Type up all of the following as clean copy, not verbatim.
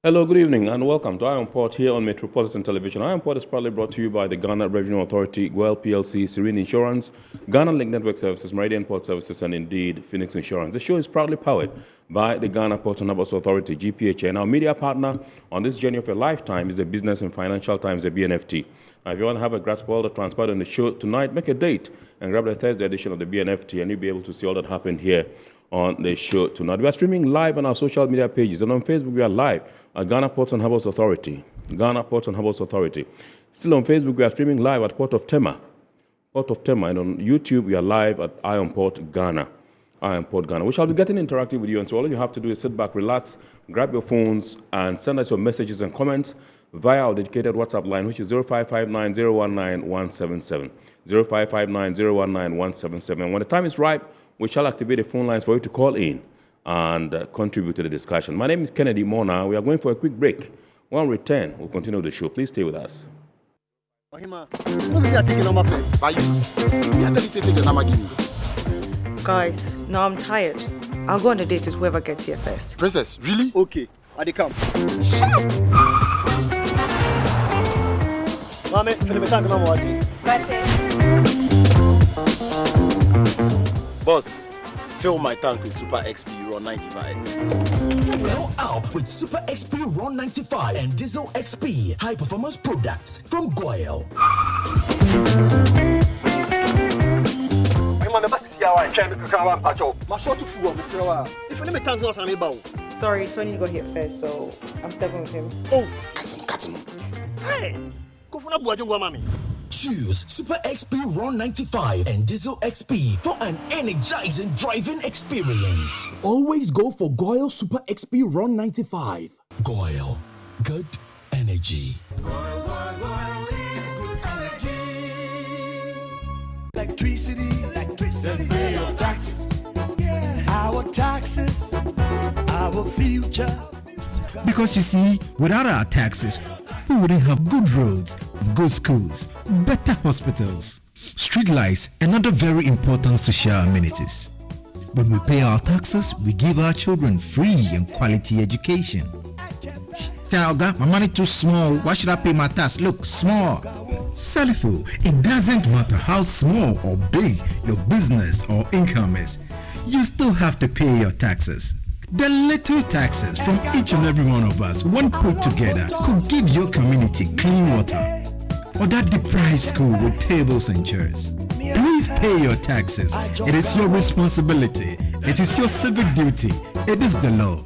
Hello, good evening, and welcome to Iron Port here on Metropolitan Television. Iron Port is proudly brought to you by the Ghana Revenue Authority, GOIL PLC, Serene Insurance, Ghana Link Network Services, Meridian Port Services, and indeed Phoenix Insurance. The show is proudly powered by the Ghana Port and Harbours Authority, GPHA, and our media partner on this journey of a lifetime is the Business and Financial Times, the BNFT. Now, if you want to have a grasp of all that transpired on the show tonight, make a date and grab the Thursday edition of the BNFT, and you'll be able to see all that happened here on the show tonight. We are streaming live on our social media pages, and on Facebook we are live at Ghana Ports and Harbours Authority. Ghana Ports and Harbours Authority. Still on Facebook we are streaming live at Port of Tema. And on YouTube we are live at Iron Port Ghana. We shall be getting interactive with you, and so all you have to do is sit back, relax, grab your phones, and send us your messages and comments via our dedicated WhatsApp line, which is 0559019177. 0559019177. When the time is right, we shall activate the phone lines for you to call in and contribute to the discussion. My name is Kennedy Mona. We are going for a quick break. When we return, we'll continue the show. Please stay with us. Guys, no, I'm tired. I'll go on a date with whoever gets here first. Princess, really? Okay, I dey come. Shut up! Mame, feel me tank mama wati. Boss, fill my tank with Super XP Raw 95. Fill up with Super XP Raw 95 and Diesel XP high performance products from GOIL. Sorry, Tony got here first, so I'm stepping with him. Oh, cut him. Hey, go for mami. Choose Super XP Raw 95 and Diesel XP for an energizing driving experience. Always go for GOIL Super XP Raw 95. GOIL, good energy. GOIL is good energy. Electricity, pay your taxes. Yeah, our taxes, our future. Because you see, without our taxes, we wouldn't have good roads, good schools, better hospitals, street lights, and other very important social amenities. When we pay our taxes, we give our children free and quality education. Talga, my money too small. Why should I pay my tax? Look, small. Salifo, it doesn't matter how small or big your business or income is. You still have to pay your taxes. The little taxes from each and every one of us, when put together, could give your community clean water or that deprived school with tables and chairs. Please pay your taxes. It is your responsibility. It is your civic duty. It is the law.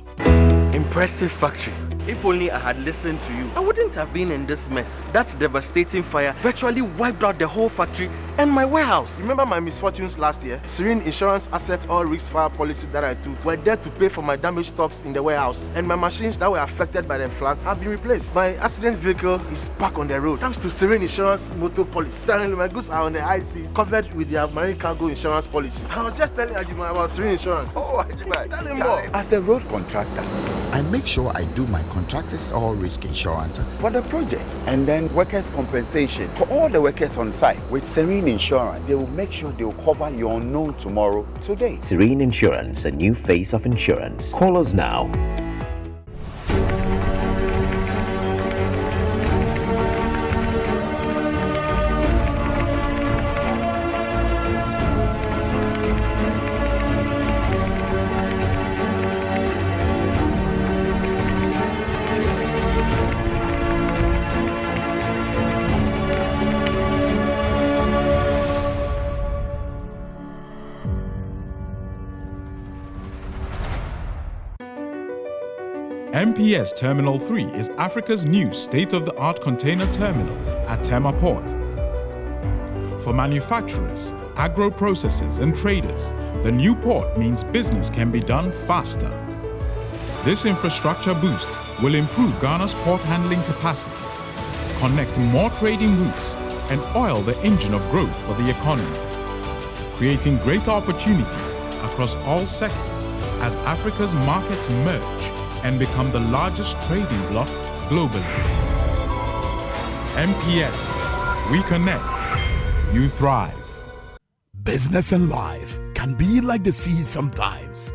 Impressive factory. If only I had listened to you, I wouldn't have been in this mess. That devastating fire virtually wiped out the whole factory and my warehouse. Remember my misfortunes last year? Serene Insurance Asset All Risk Fire policy that I took were there to pay for my damaged stocks in the warehouse, and my machines that were affected by the floods have been replaced. My accident vehicle is back on the road thanks to Serene Insurance motor policy. Currently, my goods are on the high seas covered with their marine cargo insurance policy. I was just telling Ajima about Serene Insurance. Oh, Ajima, tell him more. As a road contractor, I make sure I do my contractors all risk insurance for the projects and then workers' compensation for all the workers on site. With Serene Insurance, they will make sure they will cover your unknown tomorrow today. Serene Insurance, a new face of insurance. Call us now. MPS Terminal 3 is Africa's new state-of-the-art container terminal at Tema Port. For manufacturers, agro-processors and traders, the new port means business can be done faster. This infrastructure boost will improve Ghana's port handling capacity, connect more trading routes, and oil the engine of growth for the economy, creating greater opportunities across all sectors as Africa's markets merge and become the largest trading bloc globally. MPS, we connect, you thrive. Business and life can be like the sea sometimes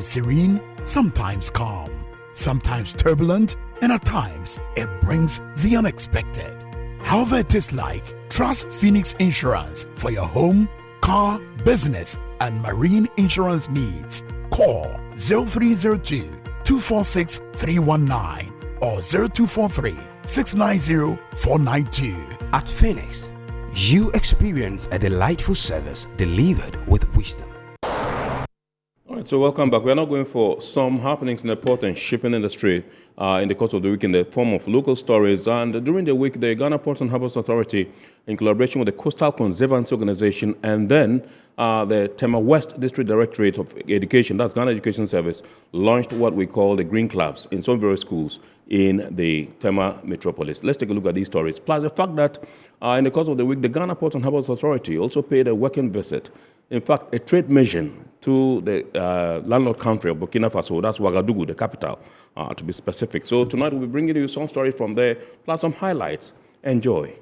serene, sometimes calm. sometimes turbulent, and at times it brings the unexpected. However it is like, trust Phoenix Insurance for your home, car, business, and marine insurance needs. Call 0302-246-319 or 0243-690-492. At Phoenix, you experience a delightful service delivered with wisdom. All right, so welcome back. We're now going for some happenings in the port and shipping industry in the course of the week in the form of local stories. And during the week, the Ghana Ports and Harbours Authority, in collaboration with the Coastal Conservancy Organization and then the Tema West District Directorate of Education, that's Ghana Education Service, launched what we call the Green Clubs in some various schools in the Tema metropolis. Let's take a look at these stories. Plus the fact that in the course of the week, the Ghana Ports and Harbours Authority also paid a working visit, in fact, a trade mission to the landlord country of Burkina Faso, that's Ouagadougou, the capital, to be specific. So tonight we'll be bringing you some story from there, plus some highlights. Enjoy.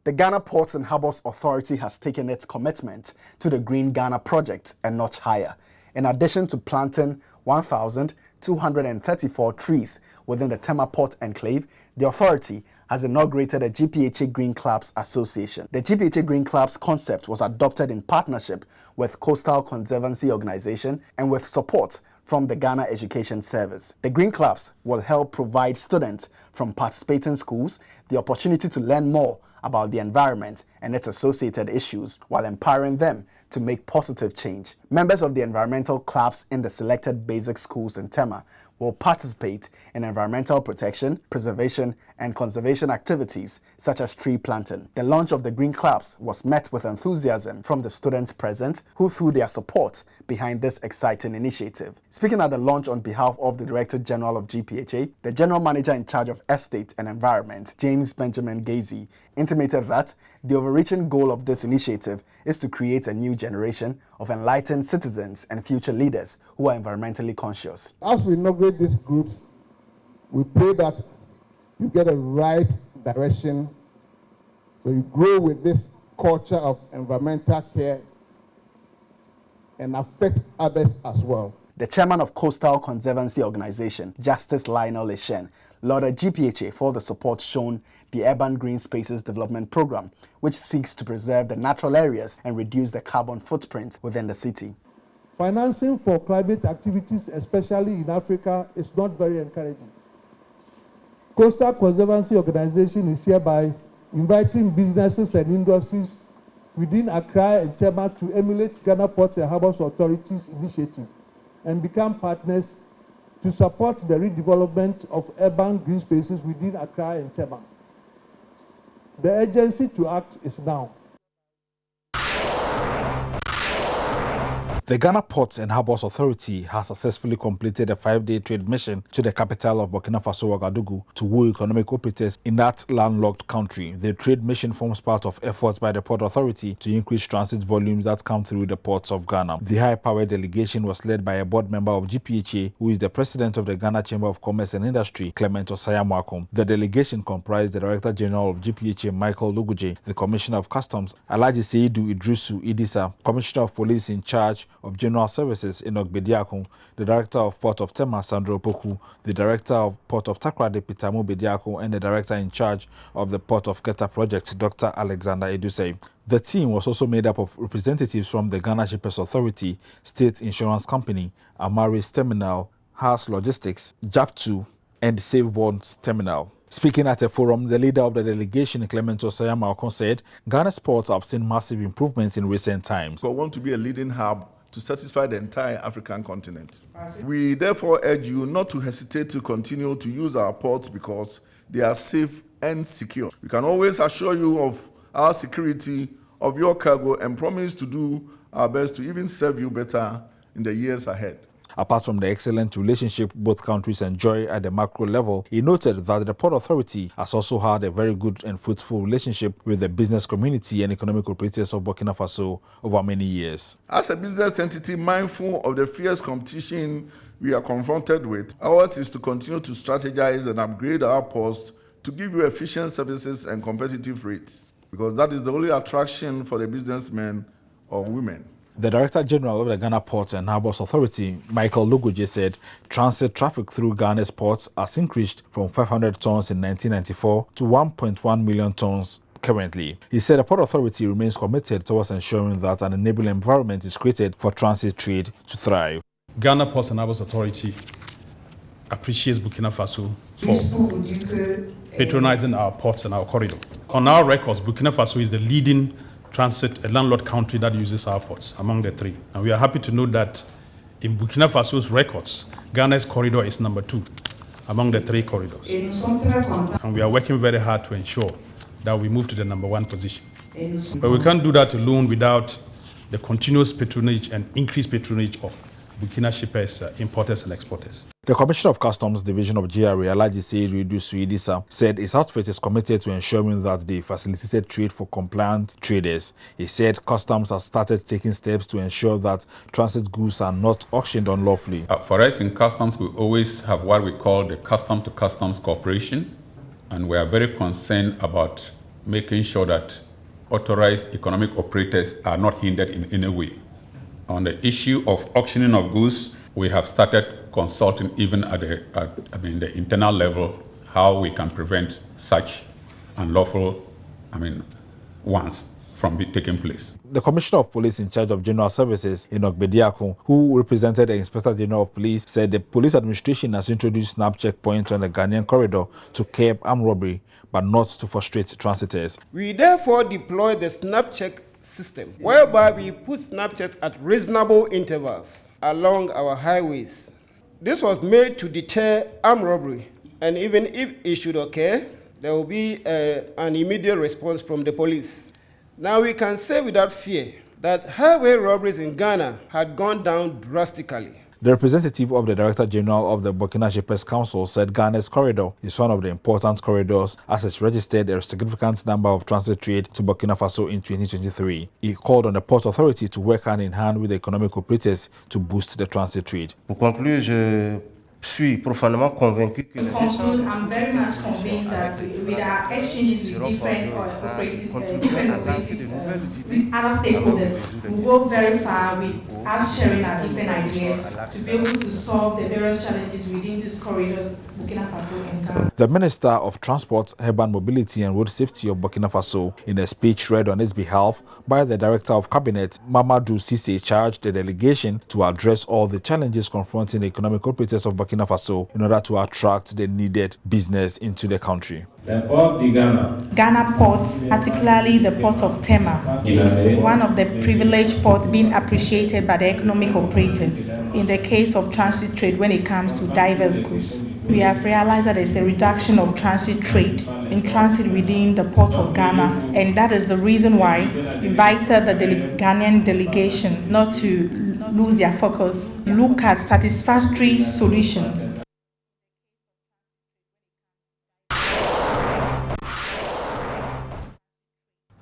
The Ghana Ports and Harbours Authority has taken its commitment to the Green Ghana project a notch higher. In addition to planting 1,234 trees within the Tema Port Enclave, the authority has inaugurated a GPHA Green Clubs Association. The GPHA Green Clubs concept was adopted in partnership with Coastal Conservancy Organization and with support from the Ghana Education Service. The Green Clubs will help provide students from participating schools the opportunity to learn more about the environment and its associated issues while empowering them to make positive change. Members of the environmental clubs in the selected basic schools in Tema will participate in environmental protection, preservation, and conservation activities such as tree planting. The launch of the Green Clubs was met with enthusiasm from the students present, who threw their support behind this exciting initiative. Speaking at the launch on behalf of the Director General of GPHA, the General Manager in charge of Estate and Environment, James Benjamin Gazy, intimated that the overreaching goal of this initiative is to create a new generation of enlightened citizens and future leaders who are environmentally conscious. As we inaugurate these groups, we pray that you get a right direction, so you grow with this culture of environmental care and affect others as well. The chairman of Coastal Conservancy Organization, Justice Lionel Eshen, lauded GPHA for the support shown the Urban Green Spaces Development Program, which seeks to preserve the natural areas and reduce the carbon footprint within the city. Financing for climate activities, especially in Africa, is not very encouraging. Coastal Conservancy Organization is hereby inviting businesses and industries within Accra and Tema to emulate Ghana Ports and Harbours Authority's initiative and become partners to support the redevelopment of urban green spaces within Accra and Tema. The urgency to act is now. The Ghana Ports and Harbours Authority has successfully completed a 5-day trade mission to the capital of Burkina Faso, Ouagadougou, to woo economic operators in that landlocked country. The trade mission forms part of efforts by the Port Authority to increase transit volumes that come through the ports of Ghana. The high-powered delegation was led by a board member of GPHA, who is the president of the Ghana Chamber of Commerce and Industry, Clement Osayamwakom. The delegation comprised the Director General of GPHA, Michael Luguje, the Commissioner of Customs, Alhaji Seidu Idrisu Idisa, Commissioner of Police in charge of General Services, Enoch Bediakon, the Director of Port of Tema, Sandro Poku, the Director of Port of Takoradi, Pitamo Bediakon, and the Director in charge of the Port of Keta project, Dr. Alexander Edusei. The team was also made up of representatives from the Ghana Shippers Authority, State Insurance Company, Amaris Terminal, Haas Logistics, JAP2, and Save Bonds Terminal. Speaking at a forum, the leader of the delegation, Clement Osayamwakom, said Ghana's ports have seen massive improvements in recent times. We want to be a leading hub to satisfy the entire African continent. We therefore urge you not to hesitate to continue to use our ports because they are safe and secure. We can always assure you of our security of your cargo and promise to do our best to even serve you better in the years ahead. Apart from the excellent relationship both countries enjoy at the macro level, he noted that the Port Authority has also had a very good and fruitful relationship with the business community and economic operators of Burkina Faso over many years. As a business entity mindful of the fierce competition we are confronted with, ours is to continue to strategize and upgrade our ports to give you efficient services and competitive rates, because that is the only attraction for the businessmen or women. The Director General of the Ghana Ports and Harbours Authority, Michael Logoje, said transit traffic through Ghana's ports has increased from 500 tons in 1994 to 1.1 million tons currently. He said the Port Authority remains committed towards ensuring that an enabling environment is created for transit trade to thrive. Ghana Ports and Harbours Authority appreciates Burkina Faso for patronizing our ports and our corridor. On our records, Burkina Faso is the leading transit landlord country that uses our ports among the three. And we are happy to note that in Burkina Faso's records, Ghana's corridor is number 2 among the 3 corridors. And we are working very hard to ensure that we move to the number 1 position. But we can't do that alone without the continuous patronage and increased patronage of Burkina shippers, importers and exporters. The Commissioner of Customs Division of GRA, Alhaji Seidu Suidisa, said his outfit is committed to ensuring that they facilitated trade for compliant traders. He said customs has started taking steps to ensure that transit goods are not auctioned unlawfully. For us in customs, we always have what we call the custom-to-customs cooperation, and we are very concerned about making sure that authorized economic operators are not hindered in any way. On the issue of auctioning of goods, we have started consulting even at the internal level how we can prevent such unlawful ones from taking place. The Commissioner of Police in charge of General Services, Enoch Bediako, who represented the Inspector General of Police, said the police administration has introduced snap checkpoints on the Ghanaian corridor to curb armed robbery, but not to frustrate transitors. We therefore deploy the snap check system, whereby we put snap checks at reasonable intervals along our highways. This was made to deter armed robbery, and even if it should occur, there will be an immediate response from the police. Now we can say without fear that highway robberies in Ghana had gone down drastically. The representative of the Director General of the Burkina Shippers Council said Ghana's corridor is one of the important corridors as it registered a significant number of transit trade to Burkina Faso in 2023. He called on the Port Authority to work hand in hand with the economic operators to boost the transit trade. Pour conclure, je suis profondément convaincu que les échanges. I'm very much convinced that with our exchanges with different other stakeholders, we will go very far with us sharing our different ideas to be able to solve the various challenges within these corridors, Burkina Faso and Ghana. The Minister of Transport, Urban Mobility and Road Safety of Burkina Faso, in a speech read on his behalf by the Director of Cabinet, Mamadou Cissé, charged the delegation to address all the challenges confronting the economic operators of Burkina Faso in order to attract the needed business into the country. Ghana ports, particularly the port of Tema, is one of the privileged ports being appreciated by the economic operators in the case of transit trade when it comes to diverse goods. We have realized that there's a reduction of transit trade in transit within the port of Ghana, and that is the reason why we invited the Ghanaian delegation not to lose their focus, look at satisfactory solutions.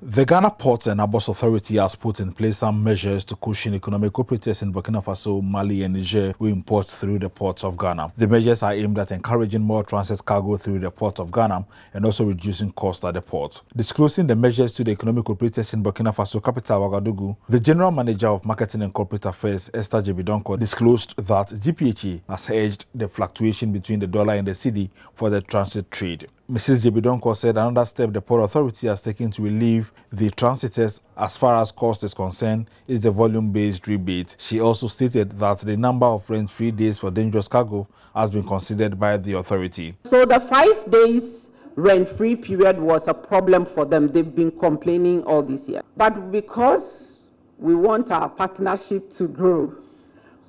The Ghana Ports and Harbours Authority has put in place some measures to cushion economic operators in Burkina Faso, Mali and Niger who import through the ports of Ghana. The measures are aimed at encouraging more transit cargo through the port of Ghana and also reducing costs at the port. Disclosing the measures to the economic operators in Burkina Faso capital Ouagadougou, the General Manager of Marketing and Corporate Affairs, Esther Jebidonko, disclosed that GPHA has hedged the fluctuation between the dollar and the cedi for the transit trade. Mrs. Jebidonko said another step the Port Authority has taken to relieve the transitors as far as cost is concerned is the volume-based rebate. She also stated that the number of rent-free days for dangerous cargo has been considered by the authority. So the 5 days rent-free period was a problem for them. They've been complaining all this year. But because we want our partnership to grow,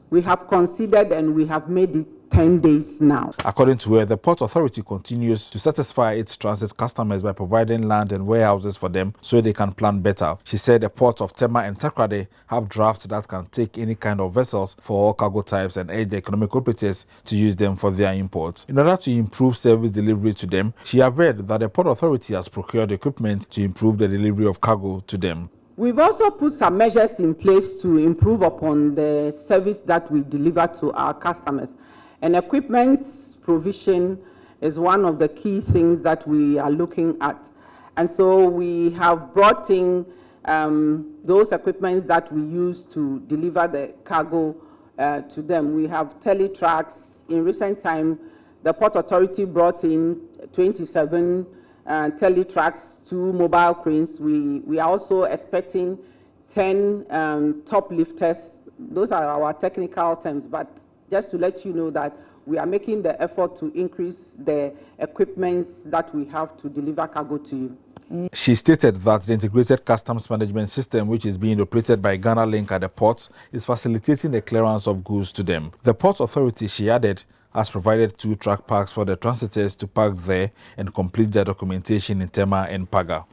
we have considered and we have made it 10 days now. According to her, the Port Authority continues to satisfy its transit customers by providing land and warehouses for them so they can plan better. She said the ports of Tema and Takrade have drafts that can take any kind of vessels for all cargo types and urge the economic operators to use them for their imports. In order to improve service delivery to them, she averred that the Port Authority has procured equipment to improve the delivery of cargo to them. We've also put some measures in place to improve upon the service that we deliver to our customers. And equipment provision is one of the key things that we are looking at. And so we have brought in those equipments that we use to deliver the cargo to them. We have tele-trucks. In recent time, the Port Authority brought in 27 tele-trucks, 2 mobile cranes. We are also expecting 10 top lifters. Those are our technical terms, but just to let you know that we are making the effort to increase the equipments that we have to deliver cargo to you. She stated that the integrated customs management system, which is being operated by Ghana Link at the ports, is facilitating the clearance of goods to them. The Port Authority, she added, has provided 2 truck parks for the transitors to park there and complete their documentation in Tema and Paga.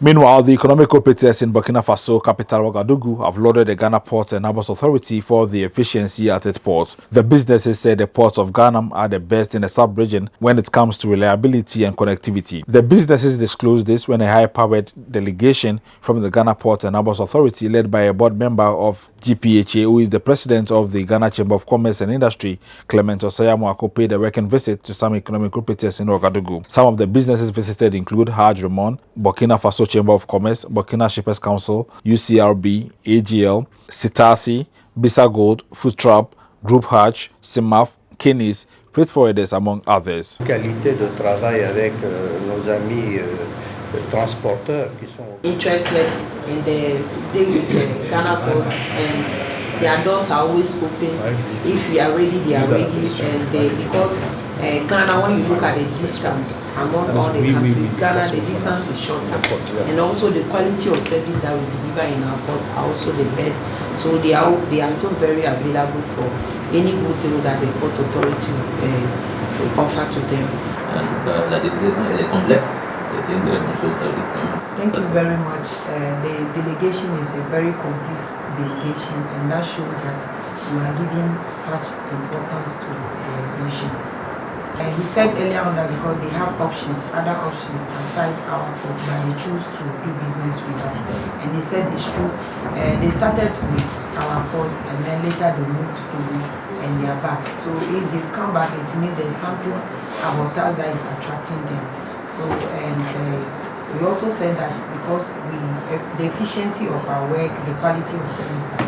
Meanwhile, the economic operators in Burkina Faso capital Ouagadougou have lauded the Ghana Ports and Harbors Authority for the efficiency at its ports. The businesses said the ports of Ghana are the best in the sub-region when it comes to reliability and connectivity. The businesses disclosed this when a high-powered delegation from the Ghana Ports and Harbors Authority, led by a board member of GPHA, who is the president of the Ghana Chamber of Commerce and Industry, Clement Osayamwako, paid a working visit to some economic operators in Ouagadougou. Some of the businesses visited include Hajj Ramon, Burkina Faso Chamber of Commerce, Burkina Shippers Council, UCRB, AGL, Sitasi, Bisa Gold, Food Trap, Group Hajj, Simaf, Kenis, Freight Forwarders, among others. Qualité de travail avec nos amis transporteurs qui sont interested in the deal with the Ghana ports, and their doors are always open. If we are ready, they are ready, and because Ghana, when you look at the distance among all the countries, Ghana, the distance is shorter, and also the quality of service that we deliver in our ports are also the best. So they are still very available for any good deal that the Port Authority will offer to them. And la délégation elle est complète. C'est une très bonne chose, ça veut dire. Thank you very much. The delegation is a very complete delegation, and that shows that you are giving such importance to the mission. He said earlier on that because they have other options aside our port, but they choose to do business with us. And he said it's true. They started with our port, and then later they moved to Togo, and they are back. So if they've come back, it means there's something about us that is attracting them. So, and we also said that because the efficiency of our work, the quality of services,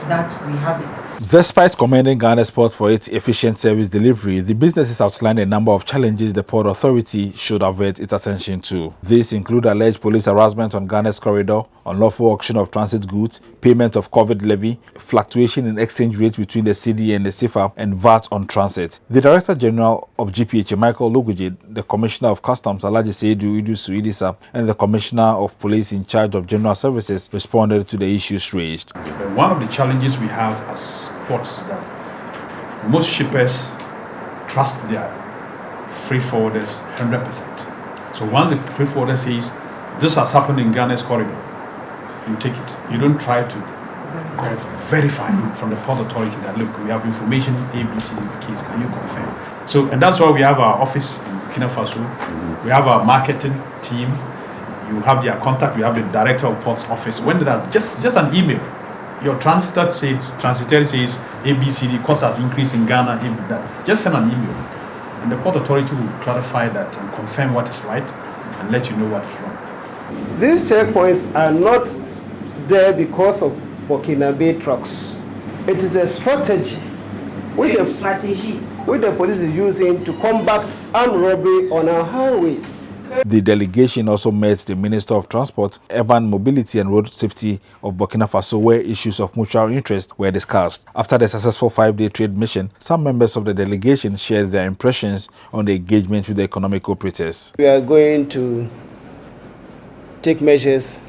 that we have it. Despite commending Ghana's ports for its efficient service delivery, the businesses outlined a number of challenges the Port Authority should avert its attention to. These include alleged police harassment on Ghana's corridor, unlawful auction of transit goods, payment of COVID levy, fluctuation in exchange rates between the cedi and the CFA, and VAT on transit. The Director General of GPHA, Michael Luguje, the Commissioner of Customs, Alhaji Seidu Idusu Idisa, and the Commissioner of Police in charge of General Services responded to the issues raised. One of the challenges we have as ports is that most shippers trust their freight forwarders 100%. So once the freight forwarder says, this has happened in Ghana's corridor, you take it. You don't try to verify from the Port Authority that, look, we have information, ABC is the case, can you confirm? So, and that's why we have our office in Burkina Faso, we have our marketing team, you have their contact, we have the Director of Ports office. When did that, just an email, your transitor says ABCD cost has increased in Ghana, just send an email. And the Port Authority will clarify that and confirm what is right and let you know what is wrong. These checkpoints are not there because of Burkinabe trucks. It is a strategy which the police is using to combat armed robbery on our highways. The delegation also met the Minister of Transport, Urban Mobility and Road Safety of Burkina Faso, where issues of mutual interest were discussed. After the successful 5-day trade mission, some members of the delegation shared their impressions on the engagement with the economic operators. We are going to take measures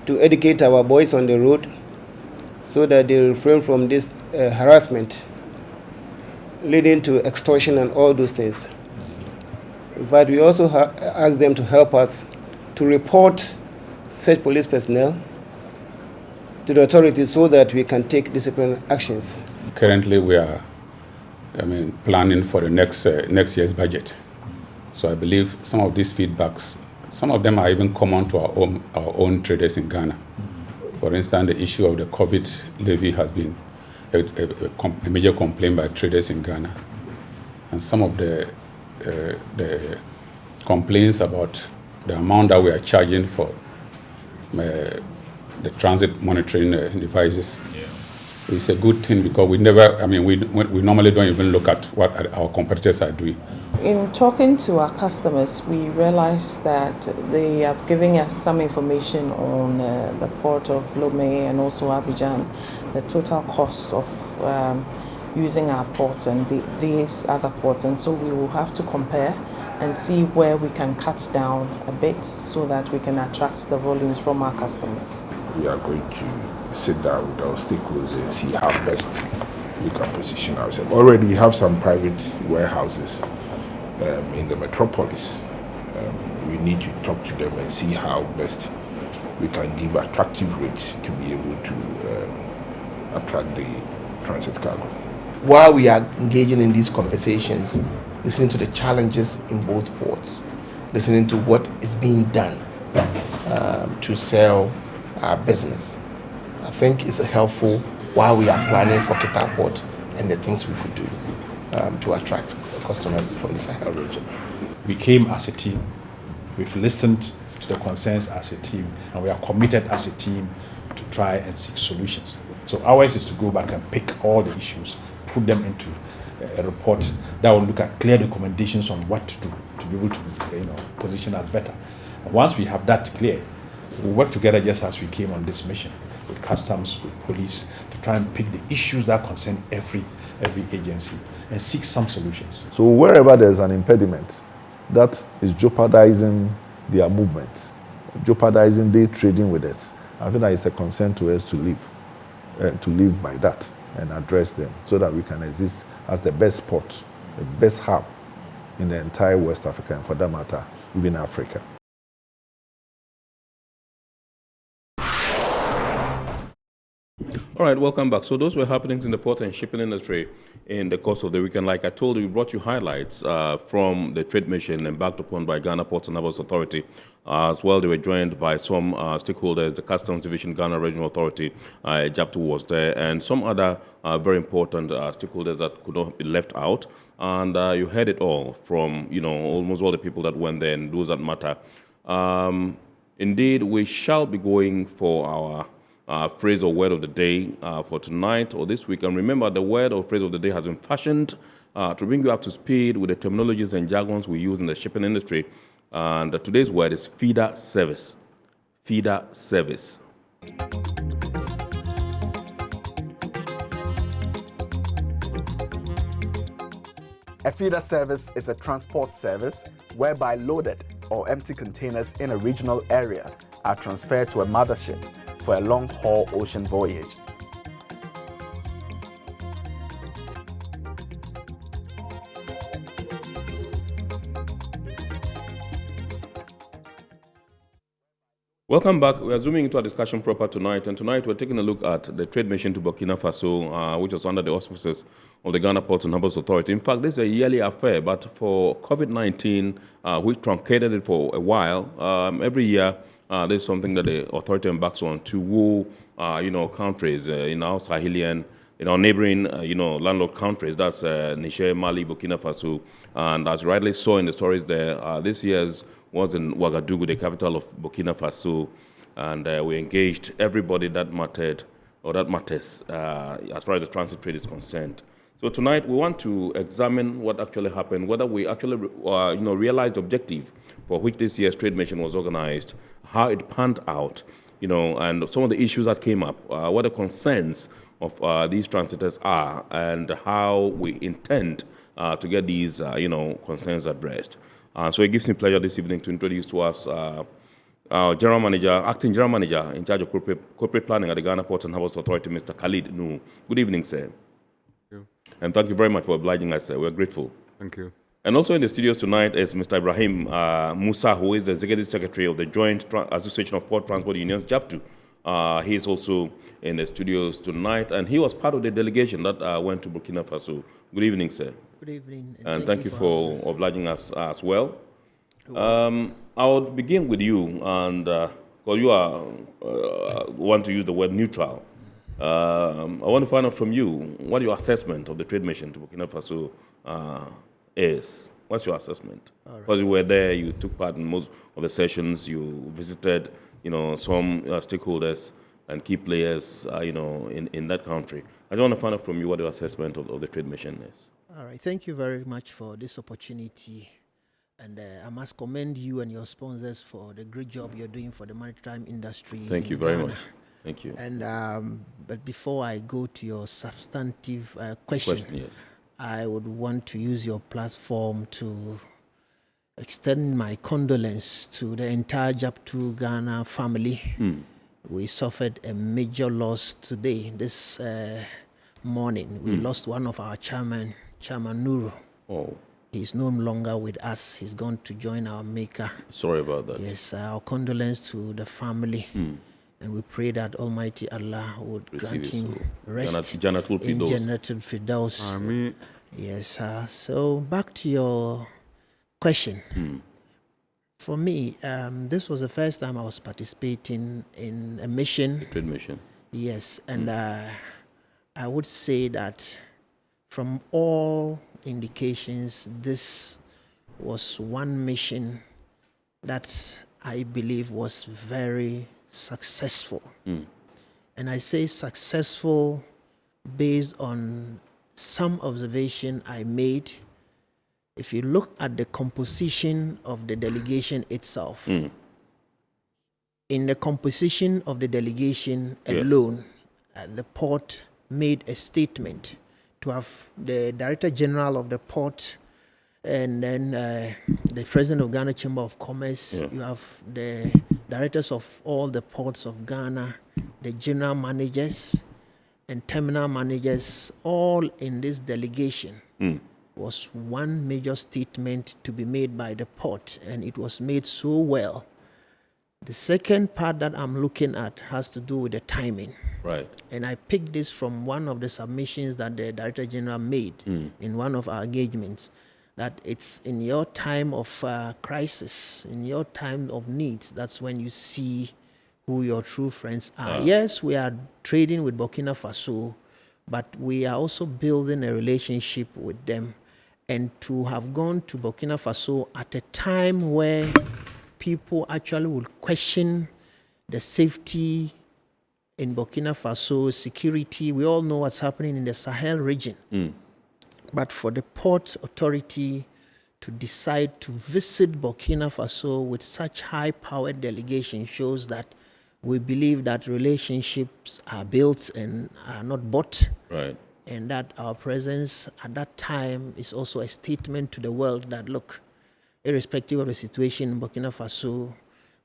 to educate our boys on the road so that they refrain from this harassment leading to extortion and all those things. But we also ask them to help us to report such police personnel to the authorities so that we can take disciplinary actions. Currently, we are planning for the next year's budget. So I believe some of these feedbacks, some of them are even common to our own traders in Ghana. For instance, the issue of the COVID levy has been a major complaint by traders in Ghana. And some of the complaints about the amount that we are charging for the transit monitoring devices is a good thing, because we normally don't even look at what our competitors are doing. In talking to our customers, we realized that they have given us some information on the port of Lomé and also Abidjan, the total cost of using our ports and these other ports, and so we will have to compare and see where we can cut down a bit so that we can attract the volumes from our customers. We are going to sit down with our stakeholders and see how best we can position ourselves. Already we have some private warehouses in the metropolis. We need to talk to them and see how best we can give attractive rates to be able to attract the transit cargo. While we are engaging in these conversations, listening to the challenges in both ports, listening to what is being done to sell our business, I think it's helpful while we are planning for Kita Port and the things we could do to attract customers from the Sahel region. We came as a team. We've listened to the concerns as a team, and we are committed as a team to try and seek solutions. So ours is to go back and pick all the issues, put them into a report that will look at clear recommendations on what to do to be able to position us better. And once we have that clear, we'll work together just as we came on this mission with customs, with police, to try and pick the issues that concern every agency and seek some solutions. So wherever there's an impediment that is jeopardizing their movements, jeopardizing their trading with us, I think that it's a concern to us to live by that and address them so that we can exist as the best port, the best hub in the entire West Africa, and for that matter, even Africa. All right, welcome back. So those were happenings in the port and shipping industry in the course of the weekend. Like I told you, we brought you highlights from the trade mission embarked upon by Ghana Ports and Harbors Authority. As well, they were joined by some stakeholders, the Customs Division, Ghana Regional Authority, JPHA was there, and some other very important stakeholders that could not be left out. And you heard it all from, almost all the people that went there and those that matter. Indeed, we shall be going for our phrase or word of the day for tonight or this week. And remember, the word or phrase of the day has been fashioned to bring you up to speed with the terminologies and jargons we use in the shipping industry. And today's word is feeder service. Feeder service. A feeder service is a transport service whereby loaded or empty containers in a regional area are transferred to a mothership for a long-haul ocean voyage. Welcome back. We are zooming into our discussion proper tonight, and tonight we're taking a look at the trade mission to Burkina Faso, which was under the auspices of the Ghana Ports and Harbors Authority. In fact, this is a yearly affair, but for COVID-19, we truncated it for a while. Every year, there's something that the authority embarks on to woo, countries in our Sahelian, in our neighboring, landlocked countries. That's Niger, Mali, Burkina Faso. And as you rightly saw in the stories there, this year's was in Ouagadougou, the capital of Burkina Faso. And we engaged everybody that mattered, or that matters, as far as the transit trade is concerned. So tonight we want to examine what actually happened, whether we actually, realized the objective for which this year's trade mission was organized, how it panned out, and some of the issues that came up, what the concerns of these transitors are, and how we intend to get these, concerns addressed. So it gives me pleasure this evening to introduce to us our General Manager, Acting General Manager in charge of corporate planning at the Ghana Ports and Harbors Authority, Mr. Khalid Nuhu. Good evening, sir. Thank you. And thank you very much for obliging us, sir. We're grateful. Thank you. And also in the studios tonight is Mr. Ibrahim Musa, who is the Executive Secretary of the Joint Association of Port Transport Unions, JPHA. He is also in the studios tonight, and he was part of the delegation that went to Burkina Faso. Good evening, sir. Good evening. And thank you for obliging us as well. I'll begin with you, and because you are want to use the word neutral. I want to find out from you what your assessment of the trade mission to Burkina Faso is. What's your assessment? All right. Because you were there, you took part in most of the sessions, you visited, some stakeholders and key players, in that country. I just want to find out from you what your assessment of the trade mission is. All right. Thank you very much for this opportunity. And I must commend you and your sponsors for the great job you're doing for the maritime industry. Thank you very much. Thank you. And but before I go to your substantive question, yes. I would want to use your platform to extend my condolence to the entire JAP2 Ghana family. We suffered a major loss today, this morning. We lost one of our Chairman Nuru. Oh. He's no longer with us. He's gone to join our Maker. Sorry about that. Yes, our condolence to the family. And we pray that Almighty Allah would grant him rest in Jannatul Firdaus. Ameen. Yes, so back to your question. For me, this was the first time I was participating in a mission. A trade mission. Yes, and I would say that from all indications, this was one mission that I believe was very successful. And I say successful based on some observation I made. If you look at the composition of the delegation itself, in the composition of the delegation alone, the port made a statement to have the Director General of the port and then the President of Ghana Chamber of Commerce. You have the directors of all the ports of Ghana, the general managers and terminal managers, all in this delegation. Was one major statement to be made by the port, and it was made so well. The second part that I'm looking at has to do with the timing. Right. And I picked this from one of the submissions that the Director General made in one of our engagements, that it's in your time of crisis, in your time of needs, that's when you see who your true friends are. Yes, we are trading with Burkina Faso, but we are also building a relationship with them. And to have gone to Burkina Faso at a time where people actually would question the safety in Burkina Faso, security. We all know what's happening in the Sahel region. But for the port authority to decide to visit Burkina Faso with such high-powered delegation shows that we believe that relationships are built and are not bought. Right. And that our presence at that time is also a statement to the world that, look, irrespective of the situation in Burkina Faso,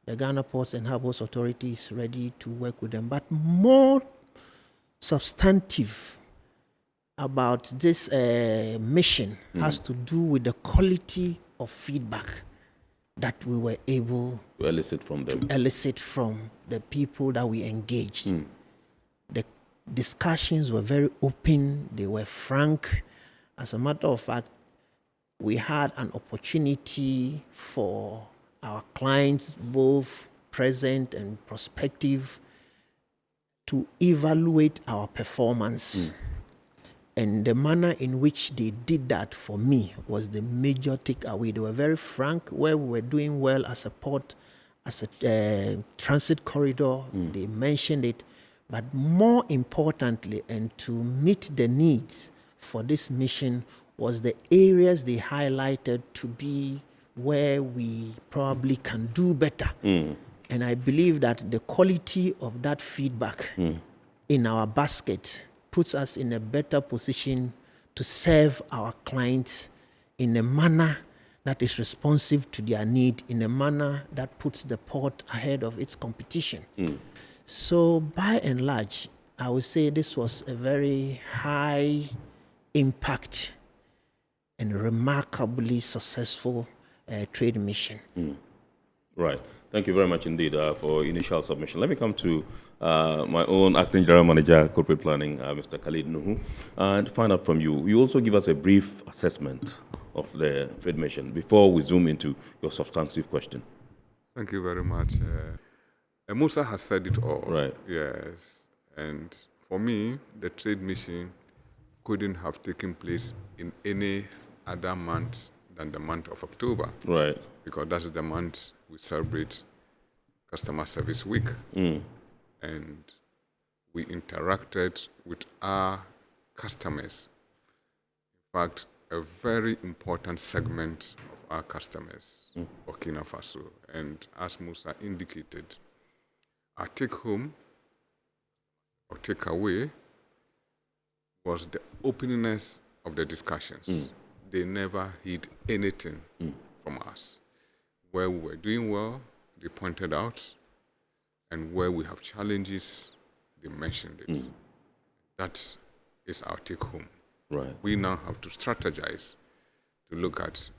the Ghana Ports and Harbours Authority is ready to work with them. But more substantive about this mission has to do with the quality of feedback that we were able to elicit from them. To elicit from the people that we engaged. The discussions were very open, they were frank. As a matter of fact, we had an opportunity for our clients, both present and prospective, to evaluate our performance. And the manner in which they did that for me was the major takeaway. They were very frank, where we were doing well as a port, as a transit corridor. They mentioned it. But more importantly, and to meet the needs for this mission, was the areas they highlighted to be where we probably can do better. And I believe that the quality of that feedback in our basket puts us in a better position to serve our clients in a manner that is responsive to their need, in a manner that puts the port ahead of its competition. So by and large, I would say this was a very high impact and remarkably successful trade mission. Right. Thank you very much indeed for initial submission. Let me come to my own Acting General Manager, Corporate Planning, Mr. Khalid Nuhu, and find out from you. You also give us a brief assessment of the trade mission before we zoom into your substantive question. Thank you very much. Musa has said it all. Right. Yes. And for me, the trade mission couldn't have taken place in any other month than the month of October. Right. Because that's the month we celebrate Customer Service Week. And we interacted with our customers. In fact, a very important segment of our customers, Burkina Faso. And as Musa indicated, our take-home or take-away was the openness of the discussions. They never hid anything from us. Where we were doing well, they pointed out, and where we have challenges, they mentioned it. That is our take-home. Right. We now have to strategize to look at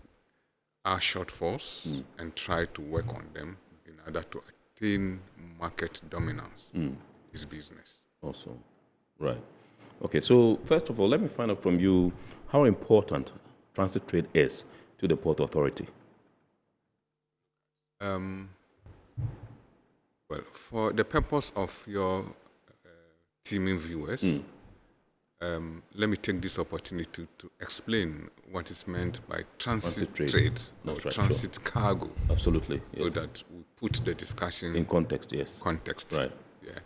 our shortfalls and try to work on them in order to attain market dominance in this business. Awesome. Right. Okay, so first of all, let me find out from you how important transit trade is to the Port Authority. Well, for the purpose of your teaming viewers, let me take this opportunity to explain what is meant by transit trade or transit cargo. Absolutely. So that we put the discussion in context, yes. Context. Right. Yeah.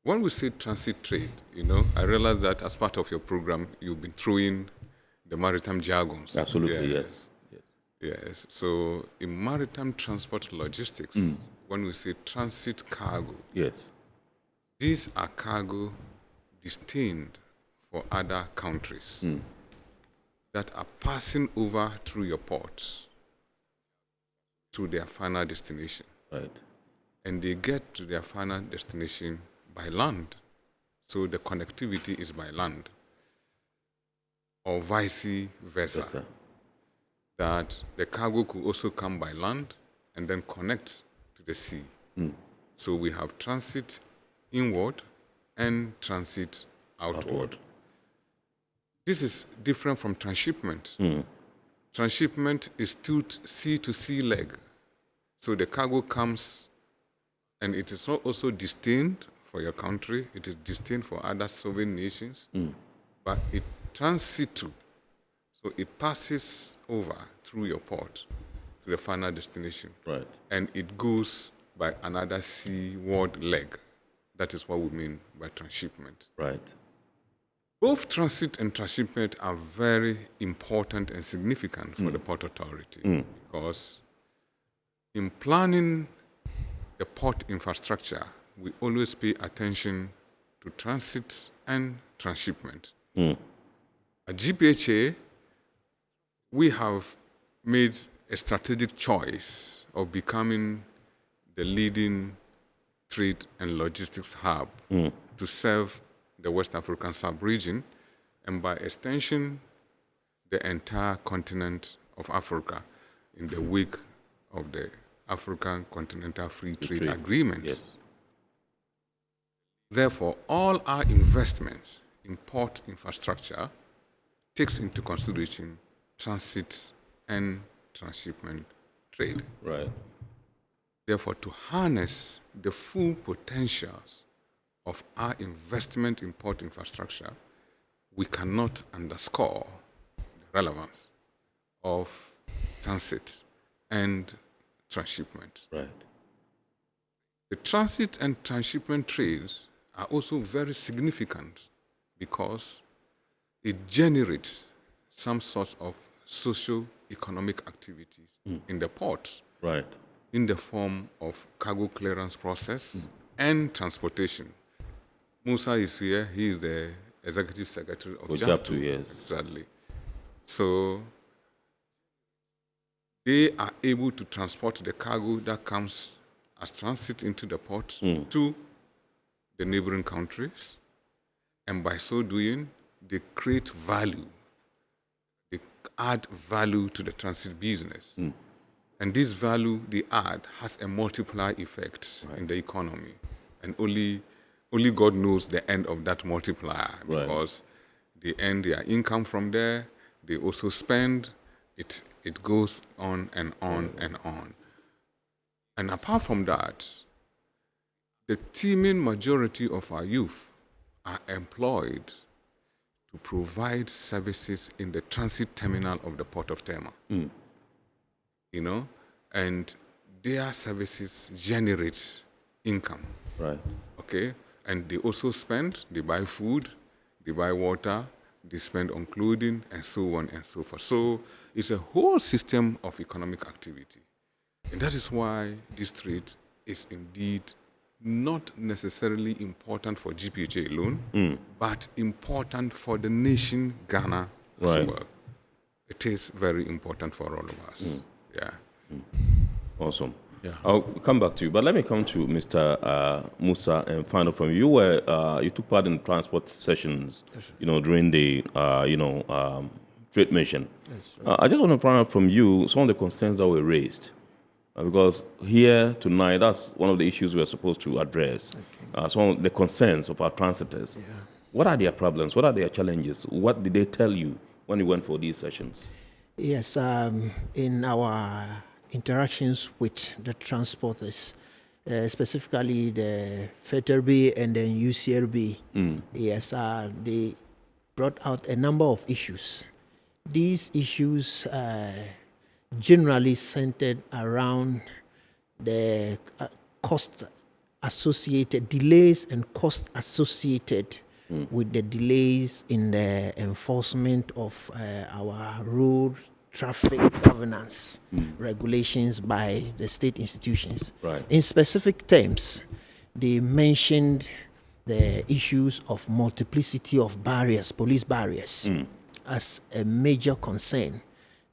When we say transit trade, I realize that as part of your program, you've been throwing the maritime jargons. Absolutely, yes. Yes. So in maritime transport logistics, when we say transit cargo, these are cargo destined for other countries that are passing over through your ports to their final destination. Right. And they get to their final destination by land. So the connectivity is by land, or vice versa. That the cargo could also come by land and then connect to the sea. So we have transit inward and transit outward. This is different from transshipment. Transshipment is sea to sea leg. So the cargo comes, and it is not also destined for your country, it is destined for other sovereign nations, but it transits to. So it passes over through your port to the final destination. Right. And it goes by another seaward leg. That is what we mean by transshipment. Right. Both transit and transshipment are very important and significant for the Port Authority because in planning the port infrastructure, we always pay attention to transit and transshipment. At GPHA, we have made a strategic choice of becoming the leading trade and logistics hub to serve the West African sub-region, and by extension, the entire continent of Africa in the wake of the African Continental Free Trade Agreement. Yes. Therefore, all our investments in port infrastructure takes into consideration transit and transshipment trade. Right. Therefore, to harness the full potentials of our investment in port infrastructure, we cannot underscore the relevance of transit and transshipment. Right. The transit and transshipment trades are also very significant because it generates some sort of socio-economic activities in the ports. Right. In the form of cargo clearance process and transportation. Musa is here. He is the executive secretary of JAPTU, yes. Exactly. So they are able to transport the cargo that comes as transit into the port to the neighboring countries. And by so doing, they create value. They add value to the transit business. And this value they add has a multiplier effect in the economy. And only God knows the end of that multiplier because they earn their income from there. They also spend. It goes on and on and on. And apart from that, the teeming majority of our youth are employed to provide services in the transit terminal of the port of Tema. You know, and their services generate income. Right. Okay, and they also spend, they buy food, they buy water, they spend on clothing, and so on and so forth. So it's a whole system of economic activity. And that is why this trade is indeed not necessarily important for GPHA alone, but important for the nation Ghana as well. It is very important for all of us. Yeah. Awesome. Yeah. I'll come back to you, but let me come to Mr. Musa and find out from you. You took part in transport sessions, you know, during the trade mission. I just want to find out from you some of the concerns that were raised, because here tonight, that's one of the issues we're supposed to address. Some of the concerns of our transitors. Yeah. What are their problems? What are their challenges? What did they tell you when you went for these sessions? Yes, in our interactions with the transporters, specifically the FETRB and then UCRB, yes, they brought out a number of issues. These issues generally centered around the cost associated, delays and cost associated with the delays in the enforcement of our road traffic governance regulations by the state institutions. Right. In specific terms, they mentioned the issues of multiplicity of barriers, police barriers, as a major concern.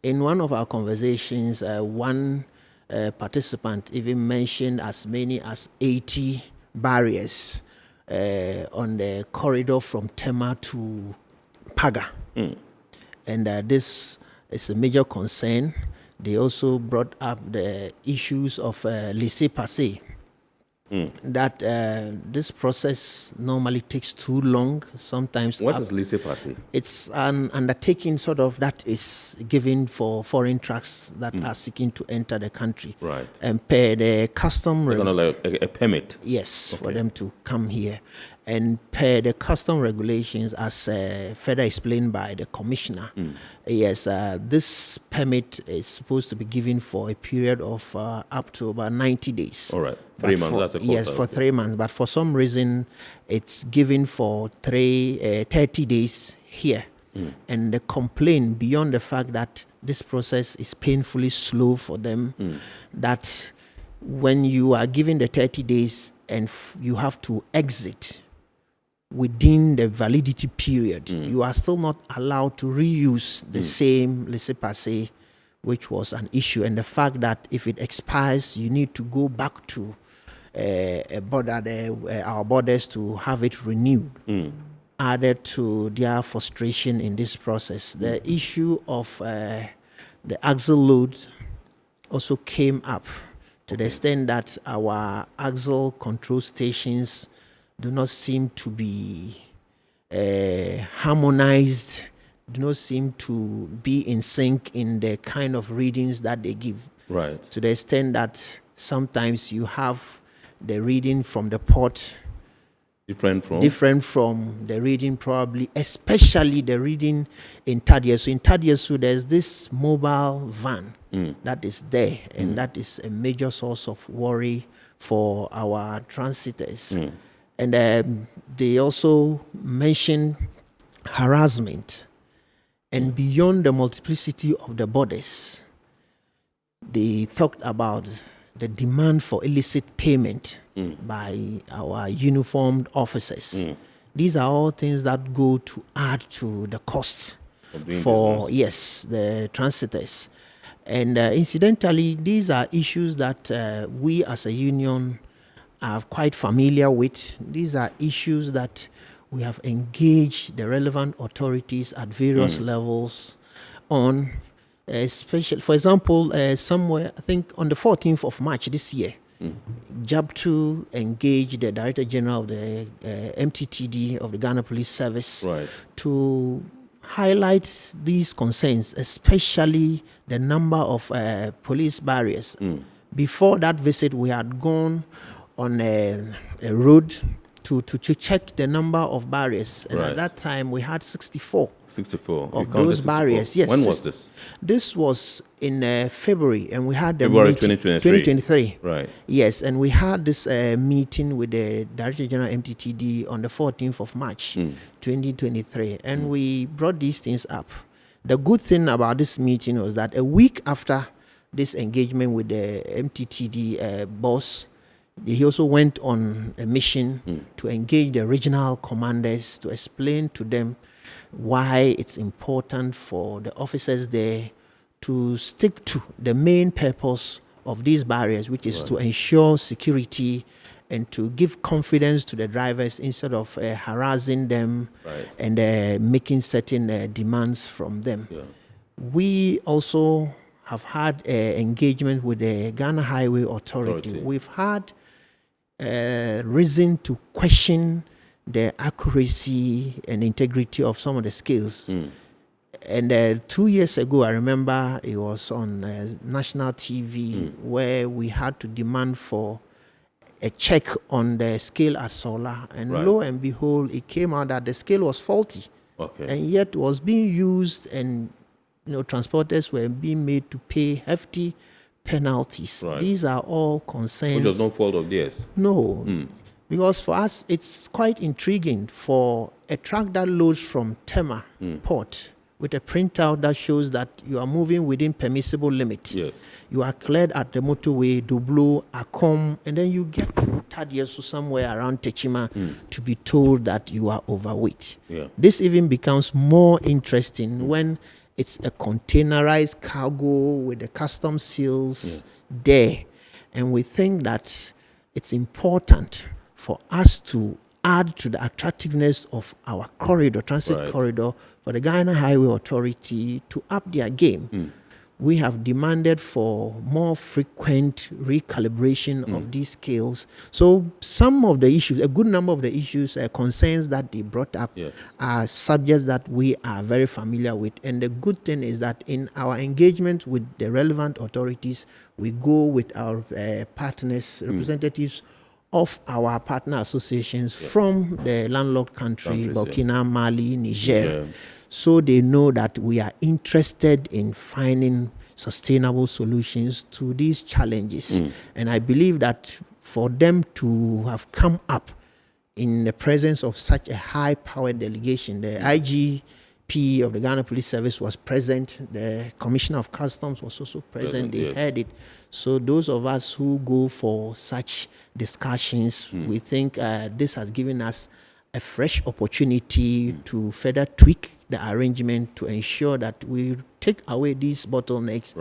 In one of our conversations, one participant even mentioned as many as 80 barriers on the corridor from Tema to Paga. And this is a major concern. They also brought up the issues of laissez-passer, that this process normally takes too long, sometimes. What is laissez-passer? It's an undertaking sort of that is given for foreign trucks that are seeking to enter the country. Right. And pay the custom... like a permit? Yes, for them to come here. And per the custom regulations, as further explained by the commissioner, yes, this permit is supposed to be given for a period of up to about 90 days. All right, 3 months. That's a quarter. Yes, for 3 months. But for some reason, it's given for 30 days here. And the complaint, beyond the fact that this process is painfully slow for them, that when you are given the 30 days and you have to exit within the validity period, you are still not allowed to reuse the same laissez-passer, which was an issue. And the fact that if it expires, you need to go back to our borders to have it renewed, added to their frustration in this process. The issue of the axle load also came up to the extent that our axle control stations do not seem to be harmonized, do not seem to be in sync in the kind of readings that they give. Right. To the extent that sometimes you have the reading from the port different from the reading, probably, especially the reading in Tadiesu. In Tadiesu, there's this mobile van that is there, and that is a major source of worry for our transitors. And they also mentioned harassment. And beyond the multiplicity of the borders, they talked about the demand for illicit payment by our uniformed officers. These are all things that go to add to the costs for, the transitors. And incidentally, these are issues that we as a union are quite familiar with. These are issues that we have engaged the relevant authorities at various levels on, especially, for example, somewhere, I think on the 14th of March this year, JAB2 engaged the Director General of the MTTD of the Ghana Police Service to highlight these concerns, especially the number of police barriers. Before that visit, we had gone on a road to check the number of barriers. And Right. at that time, we had 64. 64. You Of counted those 64. barriers. Yes. When was this? This was in February, and we had the February meeting- 2023. Right. Yes, and we had this meeting with the Director General MTTD on the 14th of March, 2023, and we brought these things up. The good thing about this meeting was that a week after this engagement with the MTTD boss, he also went on a mission to engage the regional commanders to explain to them why it's important for the officers there to stick to the main purpose of these barriers, which is to ensure security and to give confidence to the drivers instead of harassing them and making certain demands from them. We also have had engagement with the Ghana Highway Authority. We've had reason to question the accuracy and integrity of some of the scales. And 2 years ago, I remember it was on national TV where we had to demand for a check on the scale at Sola. And lo and behold, it came out that the scale was faulty. And yet was being used, and transporters were being made to pay hefty penalties. These are all concerns. Which was no fault of theirs. No. Because for us, it's quite intriguing for a truck that loads from Tema port with a printout that shows that you are moving within permissible limits. You are cleared at the motorway, Dublo, Akom, and then you get to Tadiesu somewhere around Techima to be told that you are overweight. This even becomes more interesting when it's a containerized cargo with the custom seals there. And we think that it's important for us to add to the attractiveness of our corridor, transit corridor, for the Ghana Highway Authority to up their game. We have demanded for more frequent recalibration of these scales. So some of the issues, a good number of the issues, concerns that they brought up are subjects that we are very familiar with. And the good thing is that in our engagement with the relevant authorities, we go with our partners, representatives of our partner associations from the landlocked country, Burkina, Mali, Niger, so they know that we are interested in finding sustainable solutions to these challenges. And I believe that for them to have come up in the presence of such a high-powered delegation, the IGP of the Ghana Police Service was present, the Commissioner of Customs was also present, they heard it. So those of us who go for such discussions, we think this has given us a fresh opportunity to further tweak the arrangement to ensure that we take away these bottlenecks.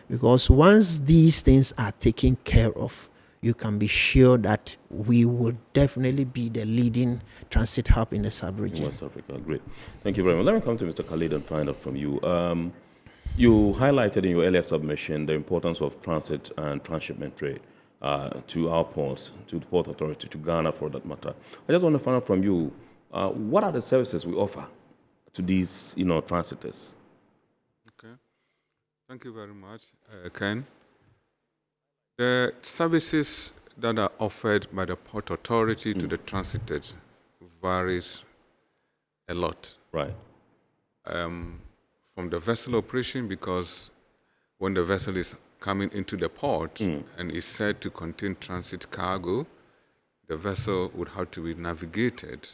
Because once these things are taken care of, you can be sure that we will definitely be the leading transit hub in the sub-region. West Africa, great. Thank you very much. Let me come to Mr. Khalid and find out from you. You highlighted in your earlier submission the importance of transit and transshipment trade to our ports, to the Port Authority, to Ghana for that matter. I just want to find out from you, what are the services we offer to these, transitors? Okay. Thank you very much, Ken. The services that are offered by the Port Authority to the transitors varies a lot. From the vessel operation, because when the vessel is coming into the port and is said to contain transit cargo, the vessel would have to be navigated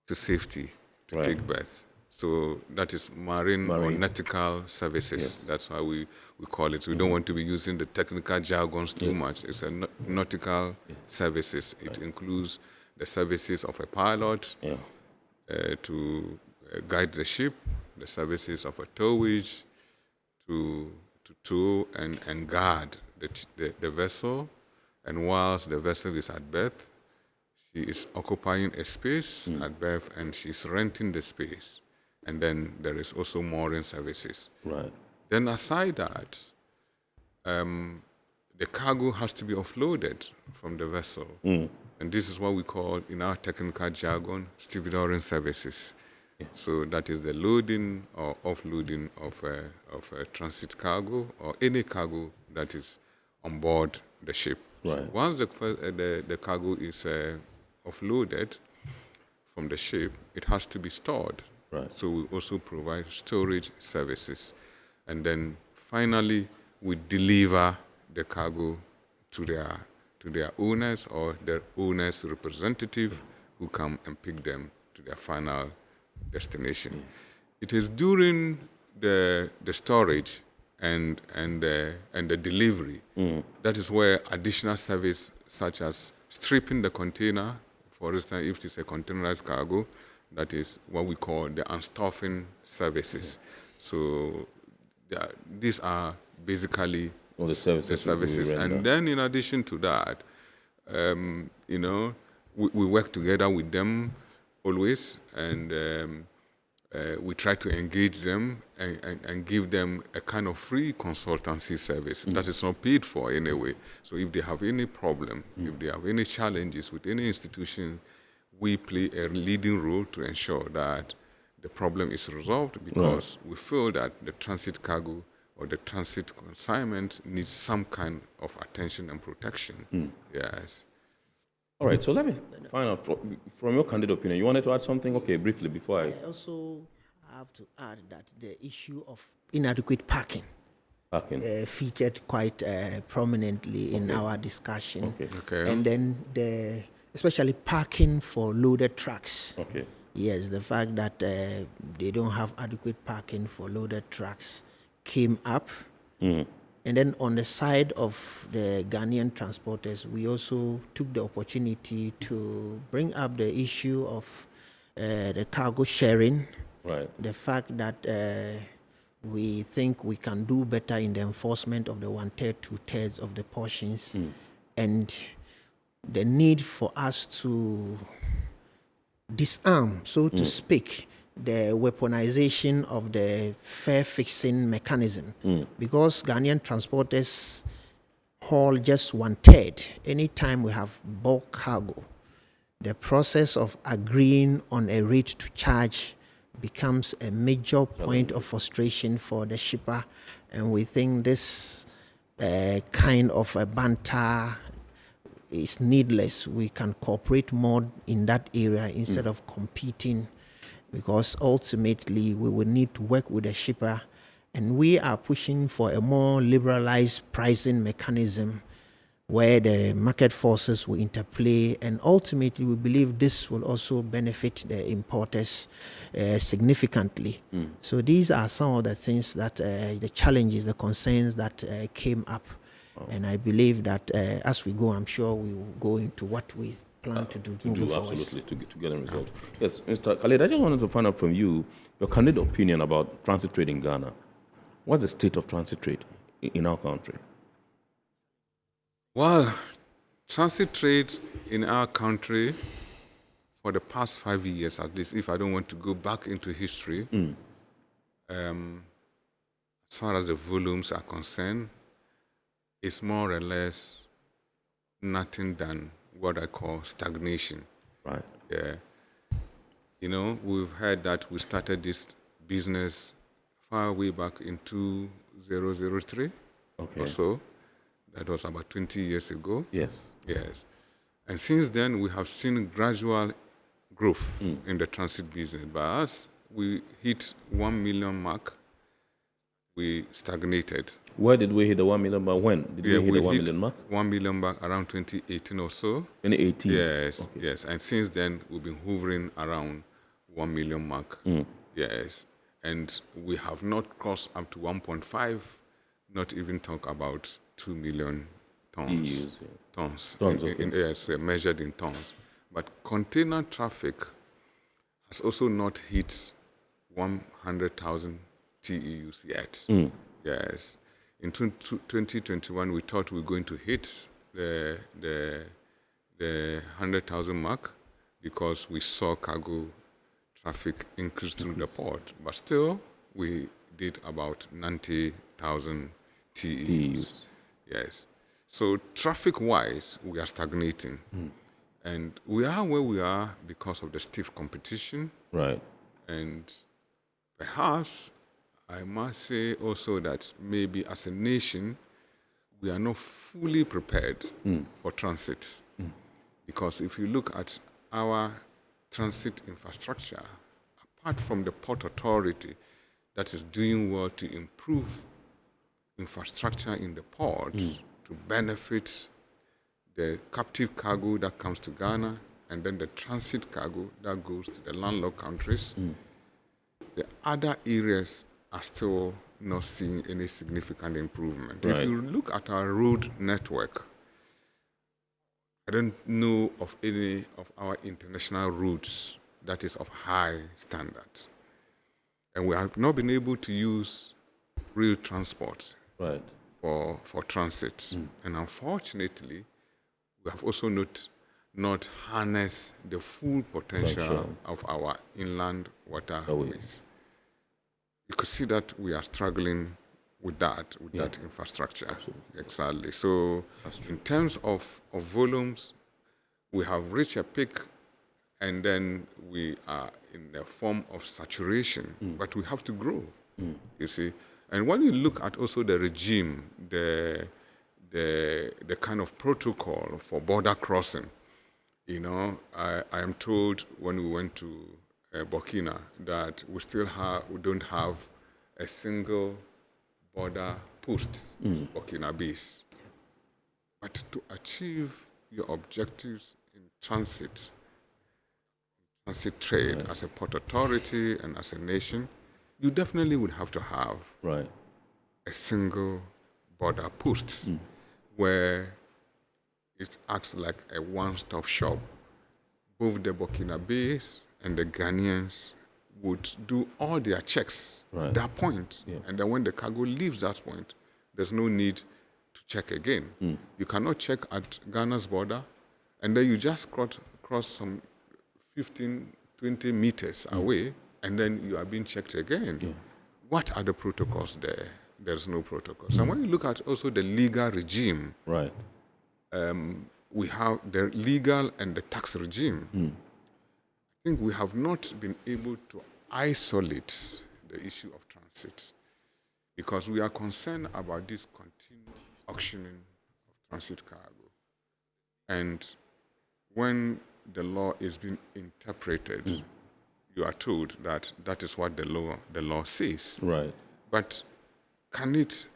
to safety to take berth. So that is marine or nautical services. That's how we call it. We don't want to be using the technical jargons too much. It's a nautical services. It includes the services of a pilot to guide the ship, the services of a towage to tow and guard the vessel. And whilst the vessel is at berth, she is occupying a space at berth and she's renting the space. And then there is also mooring services. Then aside that, the cargo has to be offloaded from the vessel. And this is what we call, in our technical jargon, stevedoring services. So that is the loading or offloading of a transit cargo or any cargo that is on board the ship. So once the cargo is offloaded from the ship, it has to be stored. Right. So we also provide storage services. And then finally, we deliver the cargo to their owners or their owners' representative who come and pick them to their final destination. It is during the storage and the delivery that is where additional service such as stripping the container, for instance, if it's a containerized cargo, that is what we call the unstuffing services. So these are basically the services. And then in addition to that, we work together with them always, and we try to engage them and give them a kind of free consultancy service that is not paid for anyway. So if they have any problem, if they have any challenges with any institution, we play a leading role to ensure that the problem is resolved, because we feel that the transit cargo or the transit consignment needs some kind of attention and protection. Yes. All right, so let me find out from your candid opinion. You wanted to add something? Okay, briefly before I also have to add that the issue of inadequate parking featured quite prominently in our discussion. And then especially parking for loaded trucks. Yes, the fact that they don't have adequate parking for loaded trucks came up. And then on the side of the Ghanaian transporters, we also took the opportunity to bring up the issue of the cargo sharing. The fact that we think we can do better in the enforcement of the 1/3, 2/3 of the portions, and the need for us to disarm, so to speak, the weaponization of the fare fixing mechanism, because Ghanaian transporters haul just 1/3. Anytime we have bulk cargo, the process of agreeing on a rate to charge becomes a major point of frustration for the shipper, and we think this kind of a banter is needless. We can cooperate more in that area instead of competing, because ultimately we will need to work with the shipper, and we are pushing for a more liberalized pricing mechanism where the market forces will interplay, and ultimately we believe this will also benefit the importers significantly. So these are some of the things that the challenges, the concerns that came up, and I believe that as we go, I'm sure we will go into what we plan to do moving forward. Absolutely, to get a result. Yes, Mr. Khaled, I just wanted to find out from you your candid opinion about transit trade in Ghana. What's the state of transit trade in our country? Well, transit trade in our country for the past 5 years, at least, if I don't want to go back into history, as far as the volumes are concerned, is more or less nothing than what I call stagnation. Yeah. We've heard that we started this business far way back in 2003 or so. That was about 20 years ago. Yes. And since then, we have seen gradual growth in the transit business. But as we hit 1 million mark, we stagnated. Where did we hit the 1 million mark? When did we hit the 1 million mark? 1 million mark around 2018 or so. 2018? Yes. And since then, we've been hovering around 1 million mark. Yes. And we have not crossed up to 1.5, not even talk about 2 million tons. Yes, measured in tons. But container traffic has also not hit 100,000 TEUs yet. Yes. In 2021, we thought we were going to hit the 100,000 mark because we saw cargo traffic increase through the port. But still, we did about 90,000 TEUs. Yes. So traffic-wise, we are stagnating. And we are where we are because of the stiff competition. And perhaps I must say also that maybe as a nation, we are not fully prepared for transit. Because if you look at our transit infrastructure, apart from the Port Authority that is doing well to improve infrastructure in the ports to benefit the captive cargo that comes to Ghana and then the transit cargo that goes to the landlocked countries, the other areas are still not seeing any significant improvement. Right. If you look at our road network, I don't know of any of our international routes that is of high standards. And we have not been able to use rail transport for transit. And unfortunately, we have also not harnessed the full potential of our inland waterways. You could see that we are struggling with that infrastructure. Absolutely. Exactly. So in terms of volumes, we have reached a peak and then we are in a form of saturation, but we have to grow, you see. And when you look at also the regime, the kind of protocol for border crossing, you know, I am told when we went to Burkina that we don't have a single border post Burkina base. But to achieve your objectives in transit trade as a port authority and as a nation, you definitely would have to have a single border post where it acts like a one-stop shop. Both the Burkinabés and the Ghanaians would do all their checks at that point. And then when the cargo leaves that point, there's no need to check again. You cannot check at Ghana's border, and then you just cross some 15, 20 meters away, and then you are being checked again. What are the protocols there? There's no protocols. And when you look at also the legal regime, we have the legal and the tax regime. I think we have not been able to isolate the issue of transit because we are concerned about this continued auctioning of transit cargo. And when the law is being interpreted, you are told that that is what the law says. But can it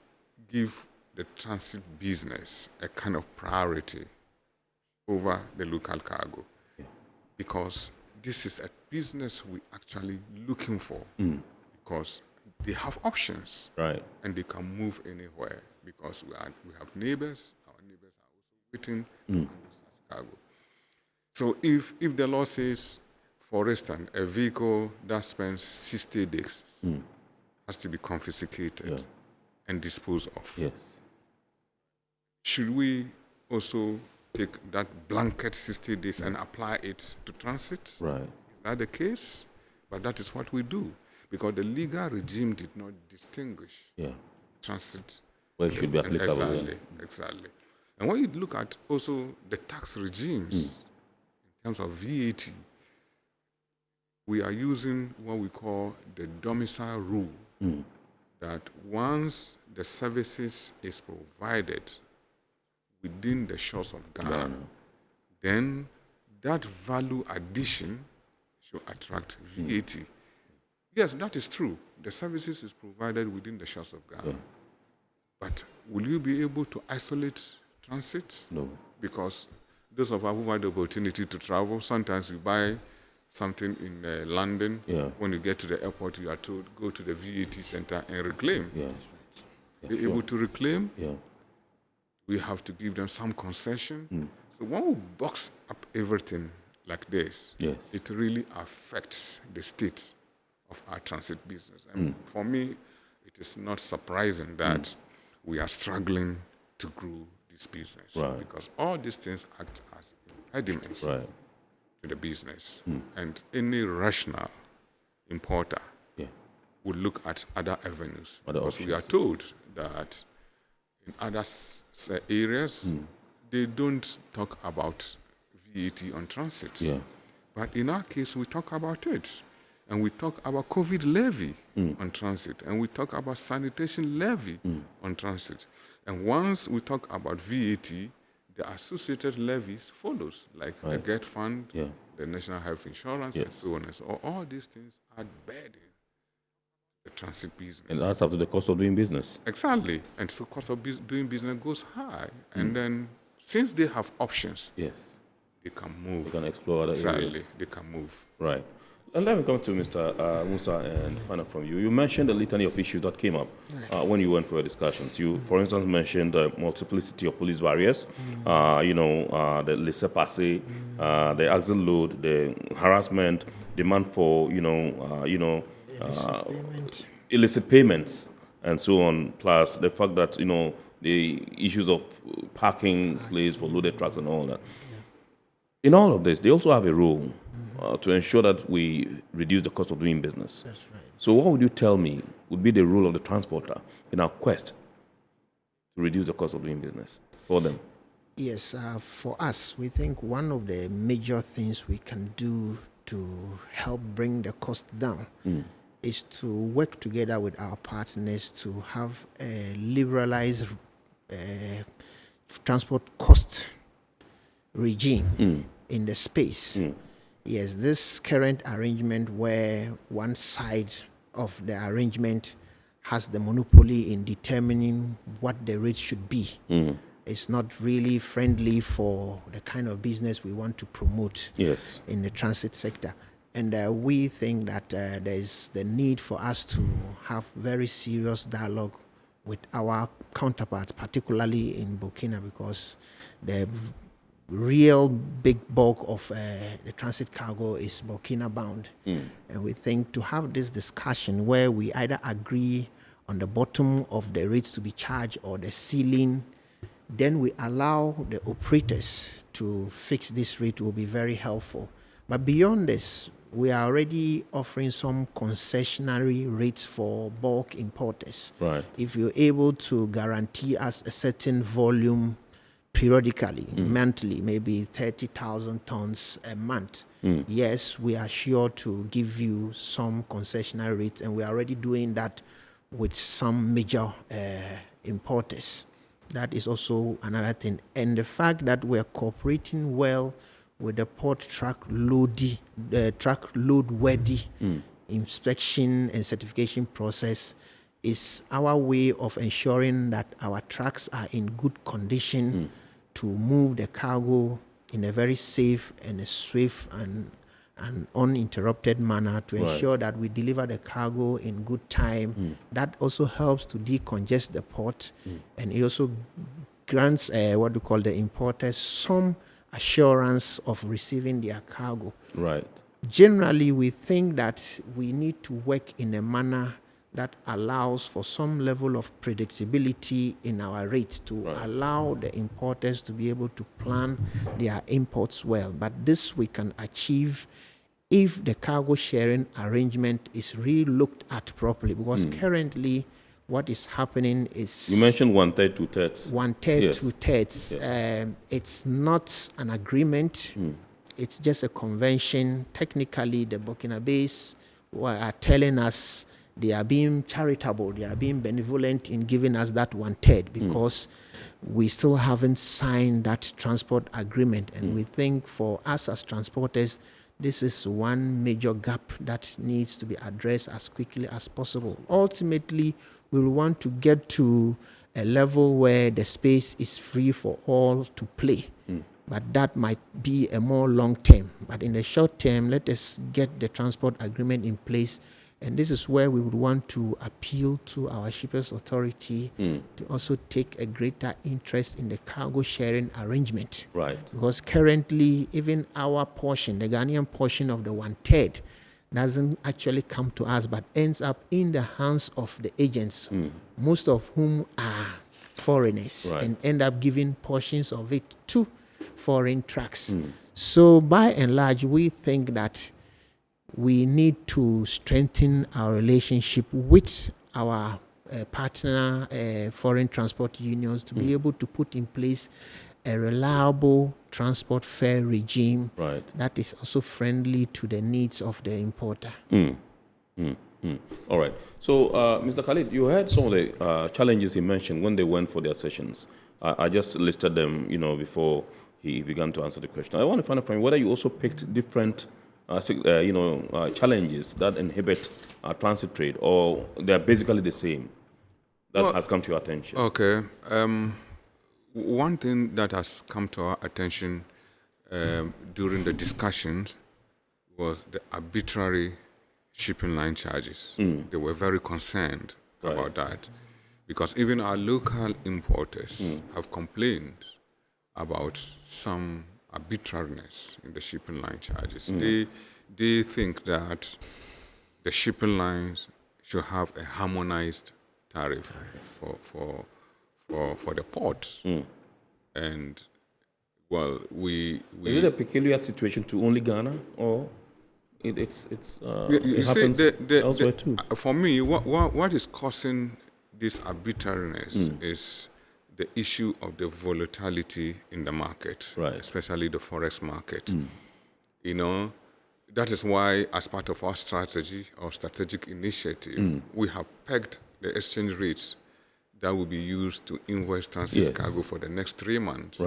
give the transit business a kind of priority over the local cargo? Because this is a business we're actually looking for because they have options and they can move anywhere because we have neighbors. Our neighbors are also waiting to handle such cargo. So if the law says, for instance, a vehicle that spends 60 days has to be confiscated and disposed of, should we also take that blanket 60 days and apply it to transit? Is that the case? But that is what we do because the legal regime did not distinguish transit. Well, it should be applicable. Exactly. And when you look at also the tax regimes, in terms of VAT, we are using what we call the domicile rule, that once the services is provided within the shores of Ghana, then that value addition should attract VAT. Yes, that is true. The services is provided within the shores of Ghana. But will you be able to isolate transit? No. Because those of us who had the opportunity to travel, sometimes you buy something in London. When you get to the airport, you are told, go to the VAT center and reclaim. They're able to reclaim. We have to give them some concession. So when we box up everything like this, it really affects the state of our transit business. And for me, it is not surprising that we are struggling to grow this business because all these things act as impediments to the business. And any rational importer would look at other avenues because we are told that in other areas, they don't talk about VAT on transit. But in our case, we talk about it. And we talk about COVID levy on transit. And we talk about sanitation levy on transit. And once we talk about VAT, the associated levies follows, like the GET fund, the national health insurance, and so on and so on. All these things are burden the transit business. And that's up to the cost of doing business. Exactly. And so cost of doing business goes high. And then since they have options, yes, they can move. They can explore other areas. They can move. Right. And let me come to Mr. Musa and find out from you. You mentioned the litany of issues that came up when you went for your discussions. You, for instance, mentioned the multiplicity of police barriers, the laissez-passer, the axle load, the harassment, demand for, illicit payments, and so on, plus the fact that, the issues of parking place for loaded trucks and all that. In all of this, they also have a role to ensure that we reduce the cost of doing business. That's right. So what would you tell me would be the role of the transporter in our quest to reduce the cost of doing business for them? Yes, for us, we think one of the major things we can do to help bring the cost down is to work together with our partners to have a liberalized transport cost regime in the space. Yes, this current arrangement where one side of the arrangement has the monopoly in determining what the rate should be. It's not really friendly for the kind of business we want to promote in the transit sector. And we think that there's the need for us to have very serious dialogue with our counterparts, particularly in Burkina, because the real big bulk of the transit cargo is Burkina bound. And we think to have this discussion where we either agree on the bottom of the rates to be charged or the ceiling, then we allow the operators to fix this rate will be very helpful. But beyond this, we are already offering some concessionary rates for bulk importers. Right. If you're able to guarantee us a certain volume periodically, monthly, maybe 30,000 tons a month, yes, we are sure to give you some concessionary rates, and we are already doing that with some major importers. That is also another thing. And the fact that we're cooperating well with the port truck load-worthy inspection and certification process is our way of ensuring that our trucks are in good condition to move the cargo in a very safe and a swift and uninterrupted manner to ensure that we deliver the cargo in good time. That also helps to decongest the port, and it also grants what we call the importers some assurance of receiving their cargo. Right. Generally, we think that we need to work in a manner that allows for some level of predictability in our rates to allow the importers to be able to plan their imports well. But this we can achieve if the cargo sharing arrangement is really looked at properly, because currently what is happening is... You mentioned 1/3, 2/3. 1/3, 2/3. It's not an agreement. It's just a convention. Technically, the Burkinabés are telling us they are being charitable, they are being benevolent in giving us that 1/3 because we still haven't signed that transport agreement. And we think for us as transporters, this is one major gap that needs to be addressed as quickly as possible. Ultimately, we will want to get to a level where the space is free for all to play. But that might be a more long term. But in the short term, let us get the transport agreement in place. And this is where we would want to appeal to our shippers authority to also take a greater interest in the cargo sharing arrangement. Right. Because currently, even our portion, the Ghanaian portion of the 1/3, doesn't actually come to us, but ends up in the hands of the agents, most of whom are foreigners, and end up giving portions of it to foreign trucks. So by and large, we think that we need to strengthen our relationship with our partner foreign transport unions to be able to put in place a reliable transport fare regime that is also friendly to the needs of the importer. All right. So, Mr. Khalid, you heard some of the challenges he mentioned when they went for their sessions. I just listed them, before he began to answer the question. I want to find out from you whether you also picked different challenges that inhibit transit trade, or they're basically the same that has come to your attention. Okay. One thing that has come to our attention during the discussions was the arbitrary shipping line charges. They were very concerned about that, because even our local importers have complained about some arbitrariness in the shipping line charges. They think that the shipping lines should have a harmonized tariff for the ports. And well, we is it a peculiar situation to only Ghana, or it happens elsewhere too? For me, what is causing this arbitrariness is the issue of the volatility in the market, especially the forex market. That is why, as part of our strategy or strategic initiative, we have pegged the exchange rates that will be used to invoice transit cargo for the next 3 months.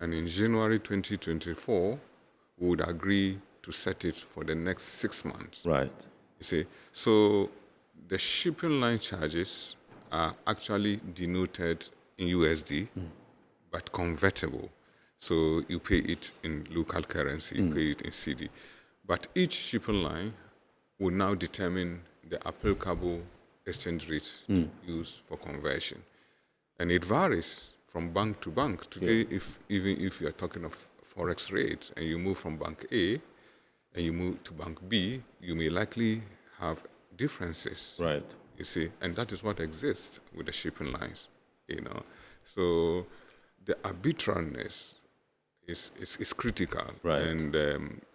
And in January 2024, we would agree to set it for the next 6 months. You see, so the shipping line charges are actually denoted in USD, but convertible. So you pay it in local currency, you pay it in CD. But each shipping line will now determine the applicable exchange rates to use for conversion. And it varies from bank to bank. Today, even if you are talking of forex rates and you move from bank A and you move to bank B, you may likely have differences. You see, and that is what exists with the shipping lines. So the arbitrariness is critical, and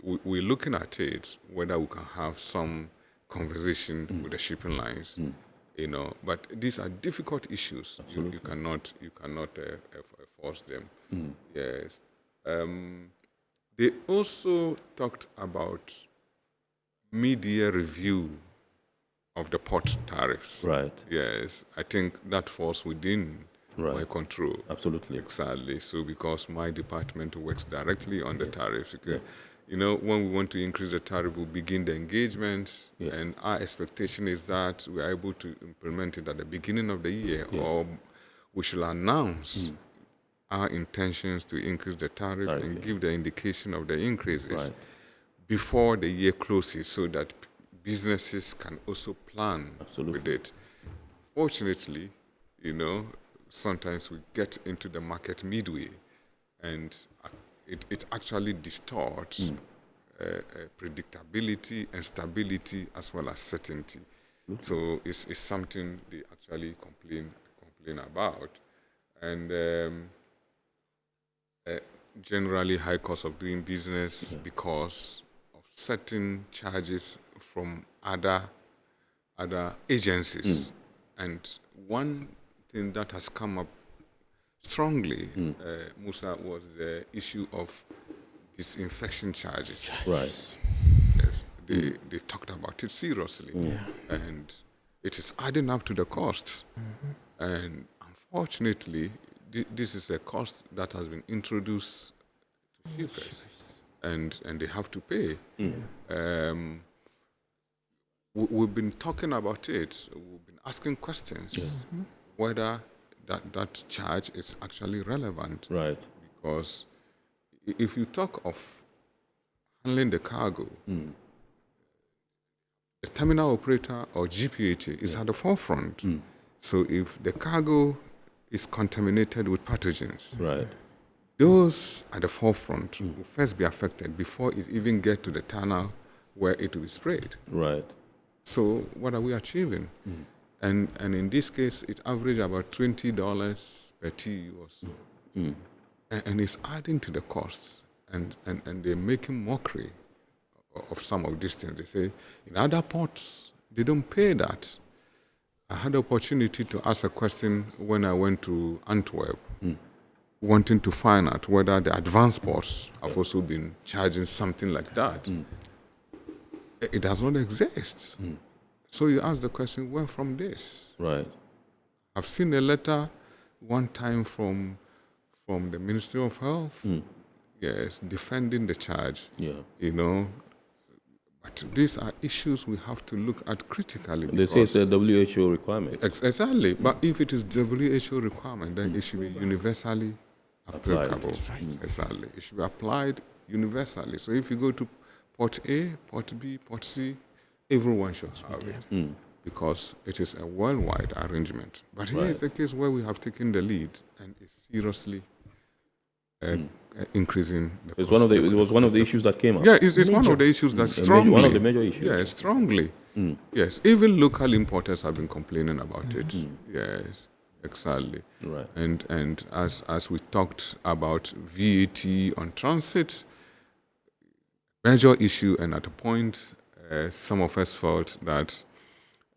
we're looking at it whether we can have some conversation with the shipping lines. But these are difficult issues. You cannot force them. Yes. They also talked about mid-year review of the port tariffs. Yes, I think that falls within my control. Absolutely. Exactly. So because my department works directly on the tariffs. When we want to increase the tariff, we begin the engagements, and our expectation is that we are able to implement it at the beginning of the year, or we shall announce our intentions to increase the tariff and give the indication of the increases before the year closes, so that businesses can also plan with it. Fortunately, sometimes we get into the market midway, and it actually distorts predictability and stability as well as certainty. So it's something they actually complain about. And generally high cost of doing business because of certain charges from other agencies. And one thing that has come up strongly, Musa, was the issue of disinfection charges. Yes, they talked about it seriously, and it is adding up to the costs. And unfortunately, this is a cost that has been introduced to shippers, and they have to pay. We've been talking about it. We've been asking questions whether that charge is actually relevant. Because if you talk of handling the cargo, the terminal operator or GPHA is at the forefront. So if the cargo is contaminated with pathogens, those at the forefront will first be affected before it even gets to the tunnel where it will be sprayed. So what are we achieving? And in this case, it averaged about $20 per TEU or so. And it's adding to the costs. And they're making mockery of some of these things. They say, in other ports, they don't pay that. I had the opportunity to ask a question when I went to Antwerp, wanting to find out whether the advanced ports have also been charging something like that. It does not exist. So you ask the question, where from this? I've seen a letter one time from the Ministry of Health, yes, defending the charge. Yeah. You know, but these are issues we have to look at critically. They say it's a WHO requirement. Exactly. But if it is WHO requirement, then it should be universally applicable. Right. Exactly. It should be applied universally. So if you go to Port A, Port B, Port C, everyone should have it. Because it is a worldwide arrangement. But here is a case where we have taken the lead and it's seriously increasing the cost. It was one of the issues that came up. Yeah, it's one of the issues that strongly. One of the major issues. Yeah, strongly. Yes, even local importers have been complaining about it. Yes, exactly. Right. And as we talked about VAT on transit, major issue, and at a point, some of us felt that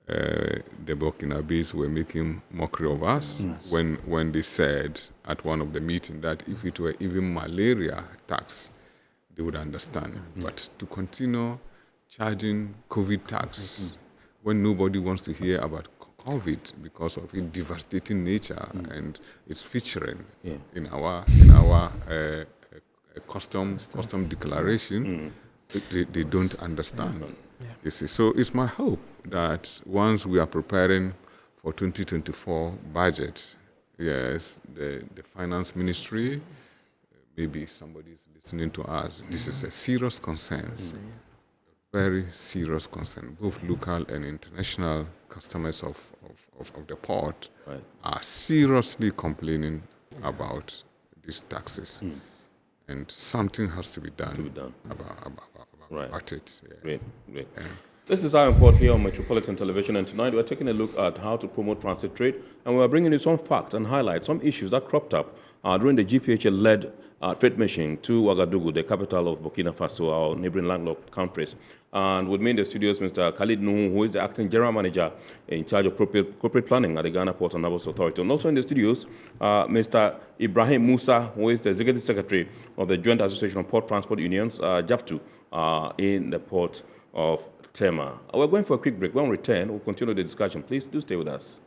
the Burkinabes were making mockery of us when they said at one of the meetings that if it were even malaria tax, they would understand. But to continue charging COVID tax when nobody wants to hear about COVID because of its devastating nature and its featuring in our custom declaration, they don't understand. You see, so it's my hope that once we are preparing for 2024 budget, yes, the finance ministry, maybe somebody is listening to us, this is a serious concern, very serious concern. Both local and international customers of the port are seriously complaining about these taxes. And something has to be done, about it. Yeah. Great. Yeah. This is our report here on Metropolitan Television, and tonight we're taking a look at how to promote transit trade, and we're bringing you some facts and highlights, some issues that cropped up during the GPHA-led trade mission to Ouagadougou, the capital of Burkina Faso, our neighboring landlocked countries. And with me in the studios, Mr. Khalid Nuhu, who is the acting general manager in charge of corporate planning at the Ghana Ports and Naval Authority. And also in the studios, Mr. Ibrahim Musa, who is the executive secretary of the Joint Association of Port Transport Unions, JAPTU, in the port of Tema. We're going for a quick break. When we return, we'll continue the discussion. Please do stay with us.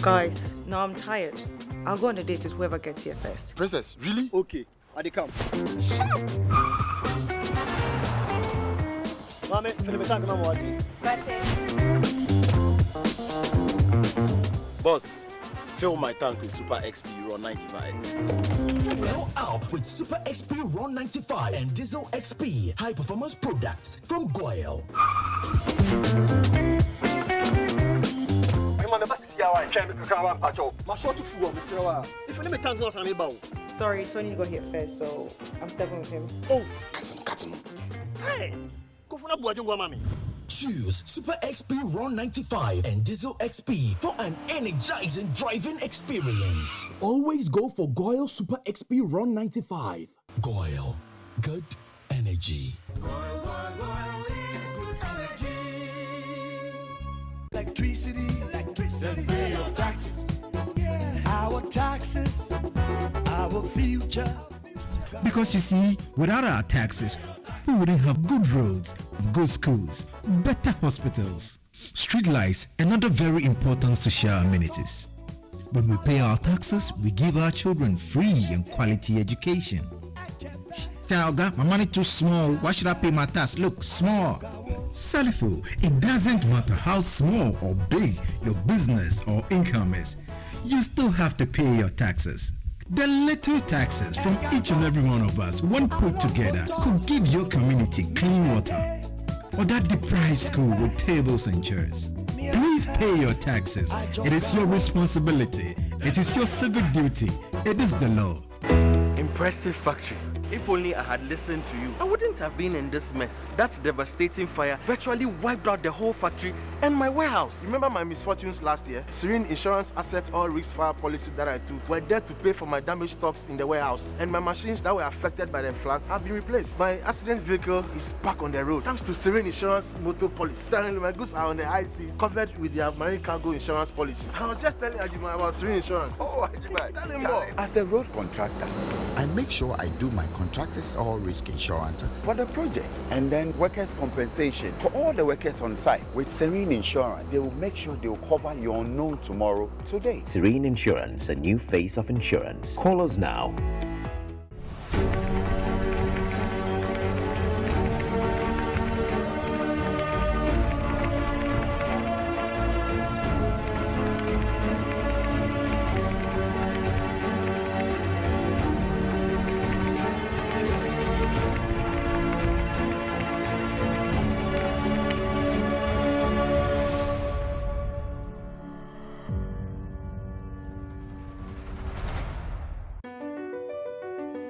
Guys, now I'm tired. I'll go on a date with whoever gets here first. Princess, really? Okay, I dey come. Shut up! Boss, fill my tank with Super XP Raw 95. Well up with Super XP Raw 95 and Diesel XP high performance products from Goyle. Sorry, Tony got here first, so I'm stepping with him. Oh, cut him. Hey, go for mommy. Choose Super XP Raw 95 and Diesel XP for an energizing driving experience. Always go for Goyle Super XP Raw 95. Goyle, good energy. Electricity, then pay your taxes. Yeah. Our taxes, our future. Because you see, without our taxes, we wouldn't have good roads, good schools, better hospitals, street lights, and other very important social amenities. When we pay our taxes, we give our children free and quality education. Talga, my money too small. Why should I pay my tax? Look, small. Salifo, it doesn't matter how small or big your business or income is, you still have to pay your taxes. The little taxes from each and every one of us, when put together, could give your community clean water or that deprived school with tables and chairs. Please pay your taxes. It is your responsibility. It is your civic duty. It is the law. Impressive factory. If only I had listened to you, I wouldn't have been in this mess. That devastating fire virtually wiped out the whole factory and my warehouse. Remember my misfortunes last year? Serene Insurance Asset All Risk Fire policy that I took were there to pay for my damaged stocks in the warehouse, and my machines that were affected by the floods have been replaced. My accident vehicle is back on the road thanks to Serene Insurance motor policy. Suddenly my goods are on the high seas, covered with their marine cargo insurance policy. I was just telling Ajima about Serene Insurance. Oh, Ajima, tell him more. As a road contractor, I make sure I do my contractors all risk insurance for the projects, and then workers' compensation for all the workers on site. With Serene Insurance, they will make sure they will cover your unknown tomorrow today. Serene Insurance, a new face of insurance. Call us now.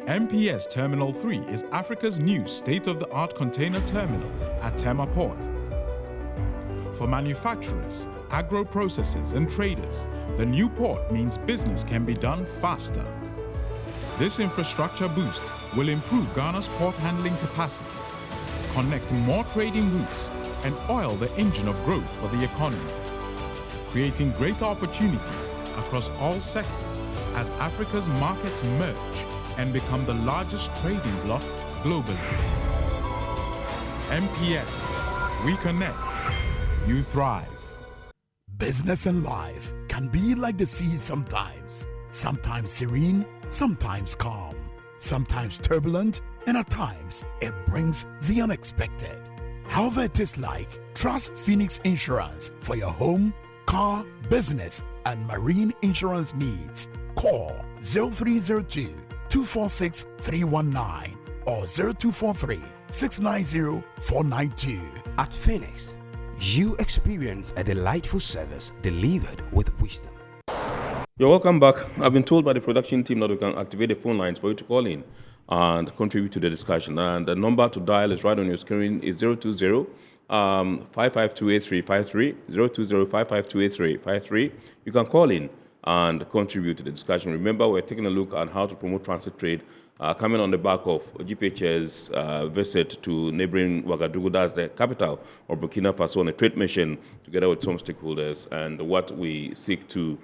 MPS Terminal 3 is Africa's new state-of-the-art container terminal at Tema Port. For manufacturers, agro-processors and traders, the new port means business can be done faster. This infrastructure boost will improve Ghana's port handling capacity, connect more trading routes, and oil the engine of growth for the economy, creating greater opportunities across all sectors as Africa's markets merge and become the largest trading bloc globally. MPS, we connect, you thrive. Business and life can be like the sea sometimes. Sometimes serene, sometimes calm, sometimes turbulent, and at times it brings the unexpected. However it is like, trust Phoenix Insurance for your home, car, business, and marine insurance needs. Call 0302 246 319 or 0243 690 492. At Phoenix, you experience a delightful service delivered with wisdom. You're welcome back. I've been told by the production team that we can activate the phone lines for you to call in and contribute to the discussion. And the number to dial is right on your screen is 020 5528353, 020 5528353. You can call in and contribute to the discussion. Remember, we're taking a look at how to promote transit trade, coming on the back of GPHA's visit to neighboring Ouagadougou, that's the capital of Burkina Faso, on a trade mission together with some stakeholders, and what we seek to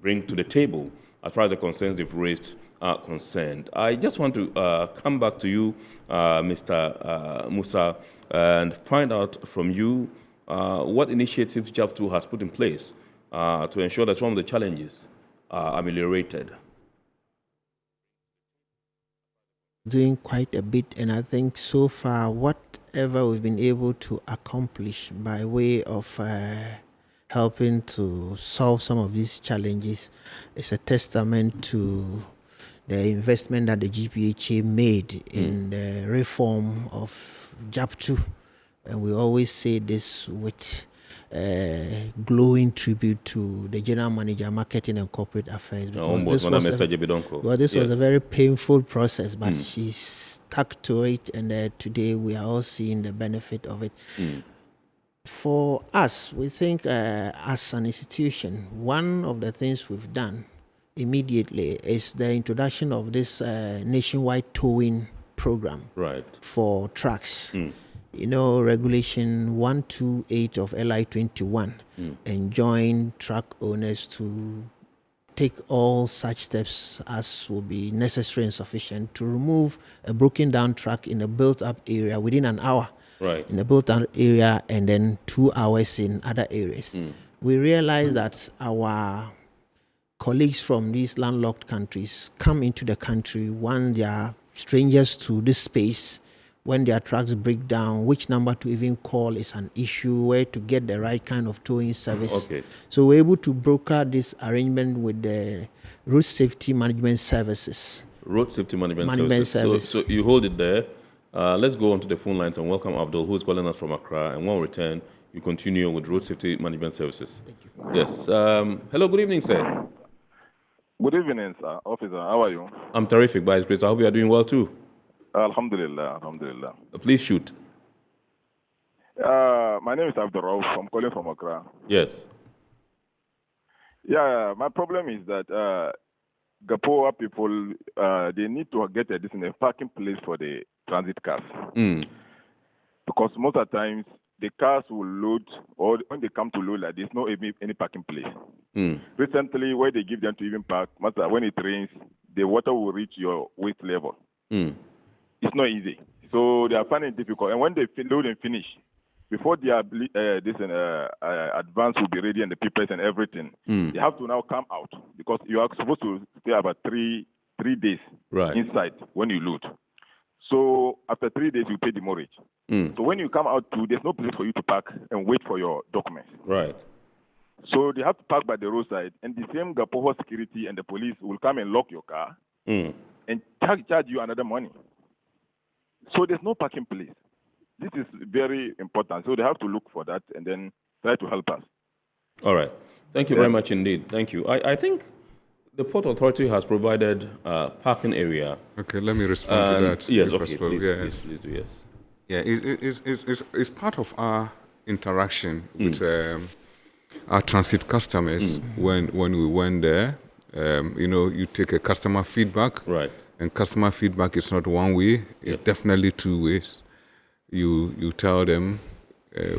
bring to the table as far as the concerns they've raised are concerned. I just want to come back to you, Mr. Musa, and find out from you what initiatives JAF2 has put in place to ensure that some of the challenges are ameliorated. Doing quite a bit, and I think so far whatever we've been able to accomplish by way of helping to solve some of these challenges is a testament to the investment that the GPHA made in the reform of JAF2. And we always say this with glowing tribute to the General Manager, Marketing and Corporate Affairs. Because this was a very painful process, but she stuck to it, and today we are all seeing the benefit of it. For us, we think as an institution, one of the things we've done immediately is the introduction of this nationwide towing program for trucks. You know, Regulation 128 of LI 21 enjoin truck owners to take all such steps as will be necessary and sufficient to remove a broken down truck in a built-up area within an hour. In a built-up area, and then 2 hours in other areas. We realize that our colleagues from these landlocked countries come into the country when they are strangers to this space. When their trucks break down, which number to even call is an issue, where to get the right kind of towing service. So we're able to broker this arrangement with the Road Safety Management Services. Road Safety Management Services. So you hold it there. Let's go on to the phone lines and welcome Abdul, who is calling us from Accra. And when we return, you continue with Road Safety Management Services. Thank you. Yes. Hello, good evening, sir. Good evening, sir. Officer, how are you? I'm terrific, by His grace. I hope you are doing well, too. Alhamdulillah, alhamdulillah. Please shoot. My name is Abdul Rauf. I'm calling from Accra. Yes. Yeah, my problem is that Gapoa people, they need to get a parking place for the transit cars. Because most of the times, the cars will load, or when they come to load, like, there's no any parking place. Recently, where they give them to even park, when it rains, the water will reach your waist level. It's not easy. So they are finding it difficult. And when they load and finish, before their advance will be ready and the papers and everything, they have to now come out because you are supposed to stay about three days inside when you load. So after 3 days, you pay the mortgage. So when you come out there's no place for you to park and wait for your documents. Right. So they have to park by the roadside, and the same GPHA security and the police will come and lock your car and charge you another money. So there's no parking place. This is very important. So they have to look for that and then try to help us. All right. Thank you very much indeed. Thank you. I think the Port Authority has provided a parking area. Okay, let me respond to that. Yes, okay, please do, yes. Yeah, it's part of our interaction with our transit customers when we went there. You take a customer feedback. Right. And customer feedback is not one way, it's definitely two ways. You tell them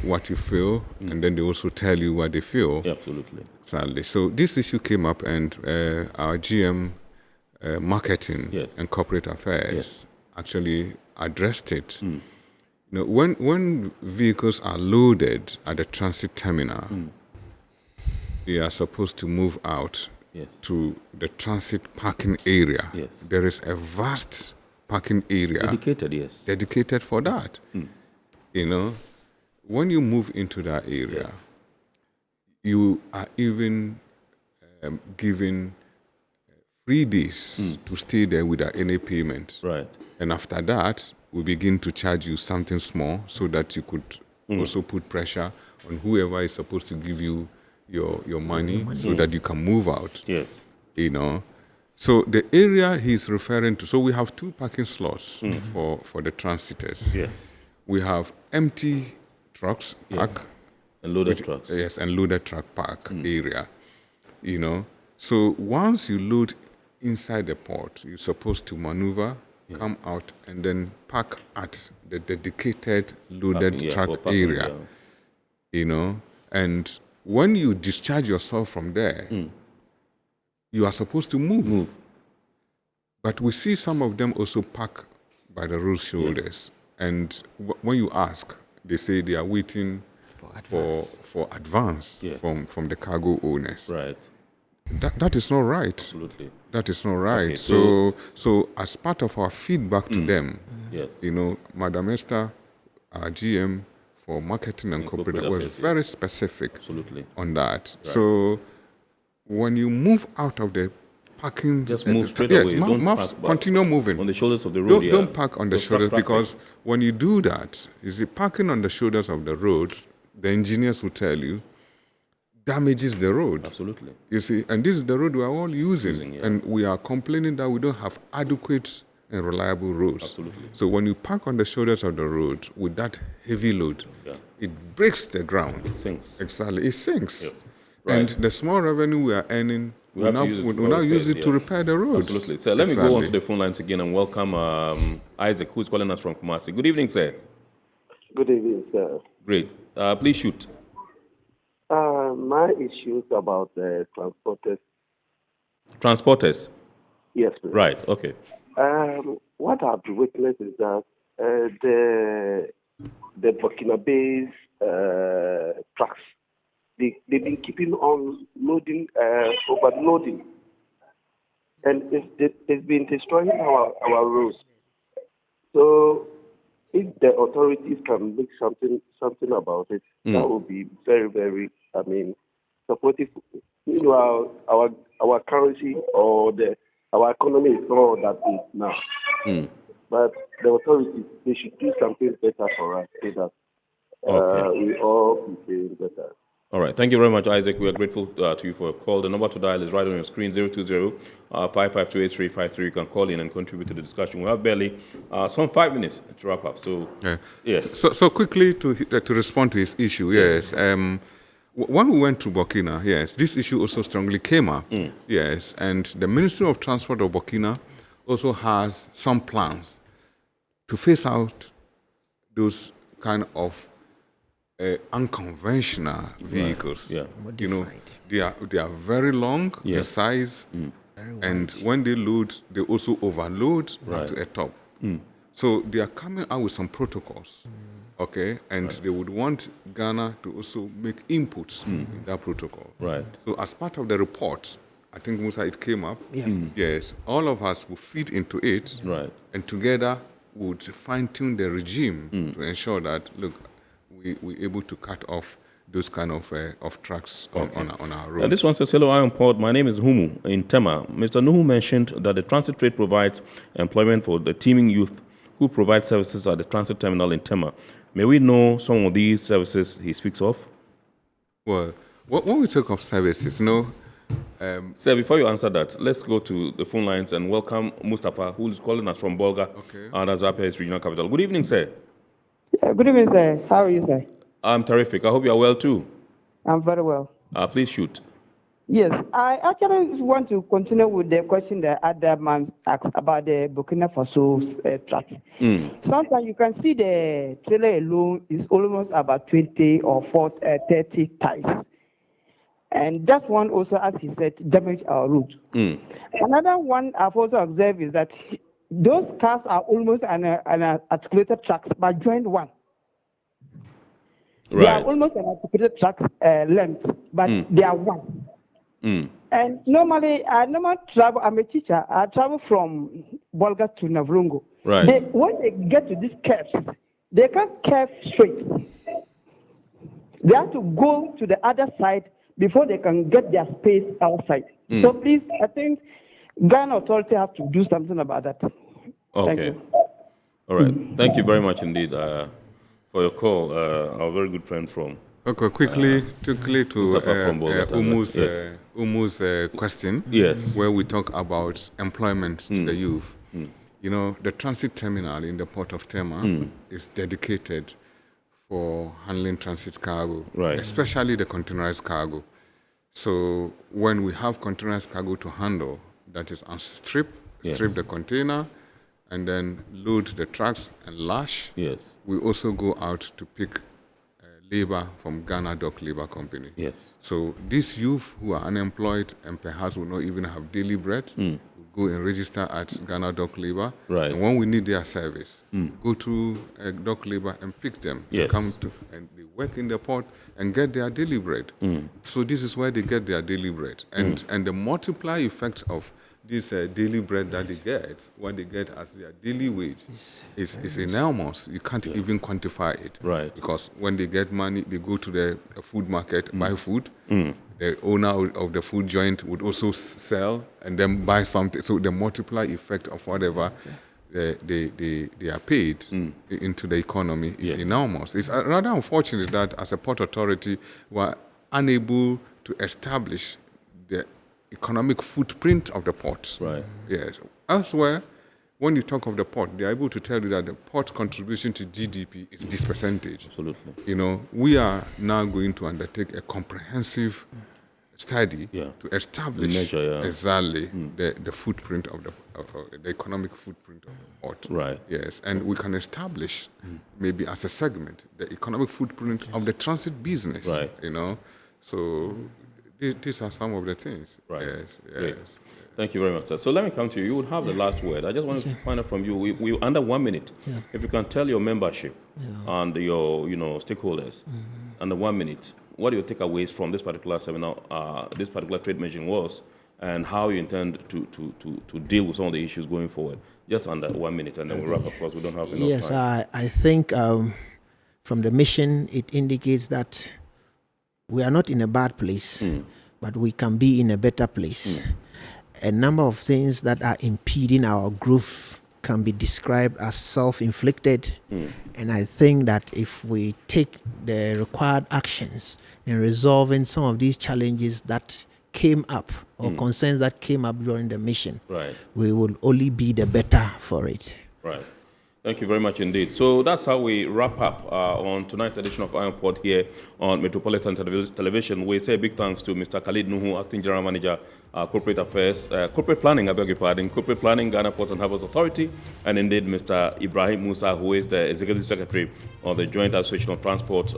what you feel, and then they also tell you what they feel. Yeah, absolutely. Sadly. So this issue came up, and our GM marketing and corporate affairs actually addressed it. When vehicles are loaded at the transit terminal, they are supposed to move out to the transit parking area. Yes. There is a vast parking area dedicated for that. When you move into that area, you are even given 3 days to stay there without any payment. Right. And after that, we begin to charge you something small so that you could also put pressure on whoever is supposed to give you your money so that you can move out. Yes. So the area he's referring to, so we have 2 parking slots for the transitors. Yes. We have empty trucks park. And loaded trucks. Yes, and loaded truck park area. So once you load inside the port, you're supposed to maneuver, come out, and then park at the dedicated loaded truck area. And when you discharge yourself from there, you are supposed to move. But we see some of them also park by the road shoulders. And when you ask, they say they are waiting for advance from the cargo owners. Right. That is not right. Absolutely. That is not right. Okay, so as part of our feedback to them, Madam Esther, our GM for marketing and corporate was very specific on that. Right. So when you move out of the parking, just move straight away. Continue moving on the shoulders of the road. Don't park on the shoulders, because when you do that, you see, parking on the shoulders of the road, the engineers will tell you, damages the road. Absolutely. You see, and this is the road we are all using, and we are complaining that we don't have adequate and reliable roads. Absolutely. So when you park on the shoulders of the road with that heavy load, it breaks the ground. It sinks. Exactly, it sinks. Yes. Right. And the small revenue we are earning, we now use it to repair the roads. Absolutely. So let me go on to the phone lines again and welcome Isaac, who's calling us from Kumasi. Good evening, sir. Good evening, sir. Great. Please shoot. My issue is about the transporters. Transporters? Yes, please. Right, okay. What I've witnessed is that the Burkina-based trucks, they've been keeping on loading, overloading, and it's been destroying our roads. So if the authorities can make something about it, that would be very, very, supportive. Our currency or our economy is not that big now. But the authorities, they should do something better for us so that we all be doing better. All right. Thank you very much, Isaac. We are grateful to you for your call. The number to dial is right on your screen, 020-552-8353. You can call in and contribute to the discussion. We have barely some 5 minutes to wrap up. So, yes. So quickly to respond to his issue, yes. When we went to Burkina, yes, this issue also strongly came up, yes. And the Ministry of Transport of Burkina also has some plans to phase out those kind of unconventional vehicles. Yeah. They are very long in size, and when they load, they also overload up to a top. So they are coming out with some protocols, okay? And they would want Ghana to also make inputs in that protocol. Right. So as part of the report, I think, Musa, it came up. Yeah. Yes, all of us will feed into it, and together would fine-tune the regime to ensure that, look, we're able to cut off those kind of trucks on our road. This one says, hello, Iron Port. My name is Humu in Tema. Mr. Nuhu mentioned that the transit trade provides employment for the teeming youth who provide services at the transit terminal in Tema. May we know some of these services he speaks of? Well, when we talk of services, Sir, before you answer that, let's go to the phone lines and welcome Mustafa, who is calling us from Bolga, that's Apia's regional capital. Good evening, sir. Good evening, sir. How are you, sir? I'm terrific. I hope you are well, too. I'm very well. Please shoot. Yes, I actually want to continue with the question that other man asked about the Burkina Faso's truck. Sometimes you can see the trailer alone is almost about 20 or 30 ties. And that one also, as he said, damage our route. Another one I've also observed is that those cars are almost an articulated trucks, but joined one. They are almost an articulated truck length, but they are one. And normally, travel. I'm a teacher. I travel from Bolga to Navrungo. Right. When they get to these curves, they can't curve straight. They have to go to the other side before they can get their space outside. So please, I think Ghana authority have to do something about that. Okay. Thank you. All right. Thank you very much indeed for your call. Our very good friend from... Okay, quickly to Umu's question, where we talk about employment to the youth. You know, the transit terminal in the port of Tema is dedicated for handling transit cargo, especially the containerized cargo. So when we have containerized cargo to handle, that is strip the container, and then load the trucks and lash. We also go out to pick labor from Ghana Dock Labor Company. So these youth who are unemployed and perhaps will not even have daily bread, will go and register at Ghana Dock Labor. And when we need their service, go to Dock Labor and pick them. They come to and they work in the port and get their daily bread. So this is where they get their daily bread. And the multiplier effect of this daily bread that they get, what they get as their daily wage, is enormous. You can't even quantify it. Because when they get money, they go to the food market, buy food. The owner of the food joint would also sell and then buy something. So the multiplier effect of whatever they are paid into the economy is enormous. It's rather unfortunate that as a port authority, we are unable to establish the economic footprint of the ports. Yes. Elsewhere, when you talk of the port, they are able to tell you that the port contribution to GDP is this percentage. Absolutely. You know, we are now going to undertake a comprehensive study to establish exactly the footprint of the economic footprint of the port. Yes, and we can establish maybe as a segment the economic footprint of the transit business. You know, so these are some of the things. Yes. Thank you very much, sir. So let me come to you. You would have the last word. I just wanted to find out from you. We under 1 minute. If you can tell your membership and your stakeholders under 1 minute, what your takeaways from this particular seminar, this particular trade mission was, and how you intend to deal with some of the issues going forward. Just under 1 minute, and then we'll wrap up because we don't have enough time. Yes, I think from the mission, it indicates that we are not in a bad place, but we can be in a better place. A number of things that are impeding our growth can be described as self-inflicted. And I think that if we take the required actions in resolving some of these challenges that came up or concerns that came up during the mission, we will only be the better for it. Thank you very much indeed. So that's how we wrap up on tonight's edition of Iron Port here on Metropolitan Television. We say big thanks to Mr. Khalid Nuhu, Acting General Manager, Corporate Affairs, Corporate Planning, I beg your pardon, Corporate Planning, Ghana Ports and Harbours Authority, and indeed Mr. Ibrahim Musa, who is the Executive Secretary of the Joint Association of Transport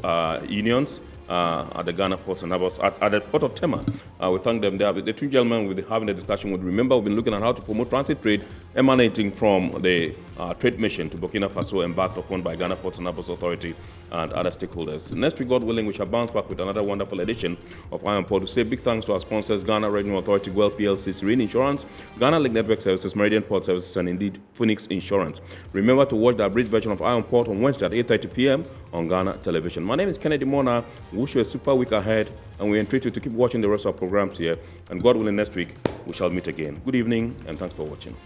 Unions, at the Ghana port and Harbors, at the port of Tema. We thank them there. The two gentlemen we'll be having a discussion with. Remember, we've been looking at how to promote transit trade emanating from the trade mission to Burkina Faso embarked upon by Ghana Ports and Harbors Authority and other stakeholders. Next week, God willing, we shall bounce back with another wonderful edition of Iron Port. To say big thanks to our sponsors, Ghana Regional Authority, GWEL PLC, Serene Insurance, Ghana Link Network Services, Meridian Port Services, and indeed Phoenix Insurance. Remember to watch the abridged version of Iron Port on Wednesday at 8:30 p.m. on Ghana Television. My name is Kennedy Mona. We wish you a super week ahead, and we entreat you to keep watching the rest of our programs here. And God willing, next week we shall meet again. Good evening, and thanks for watching.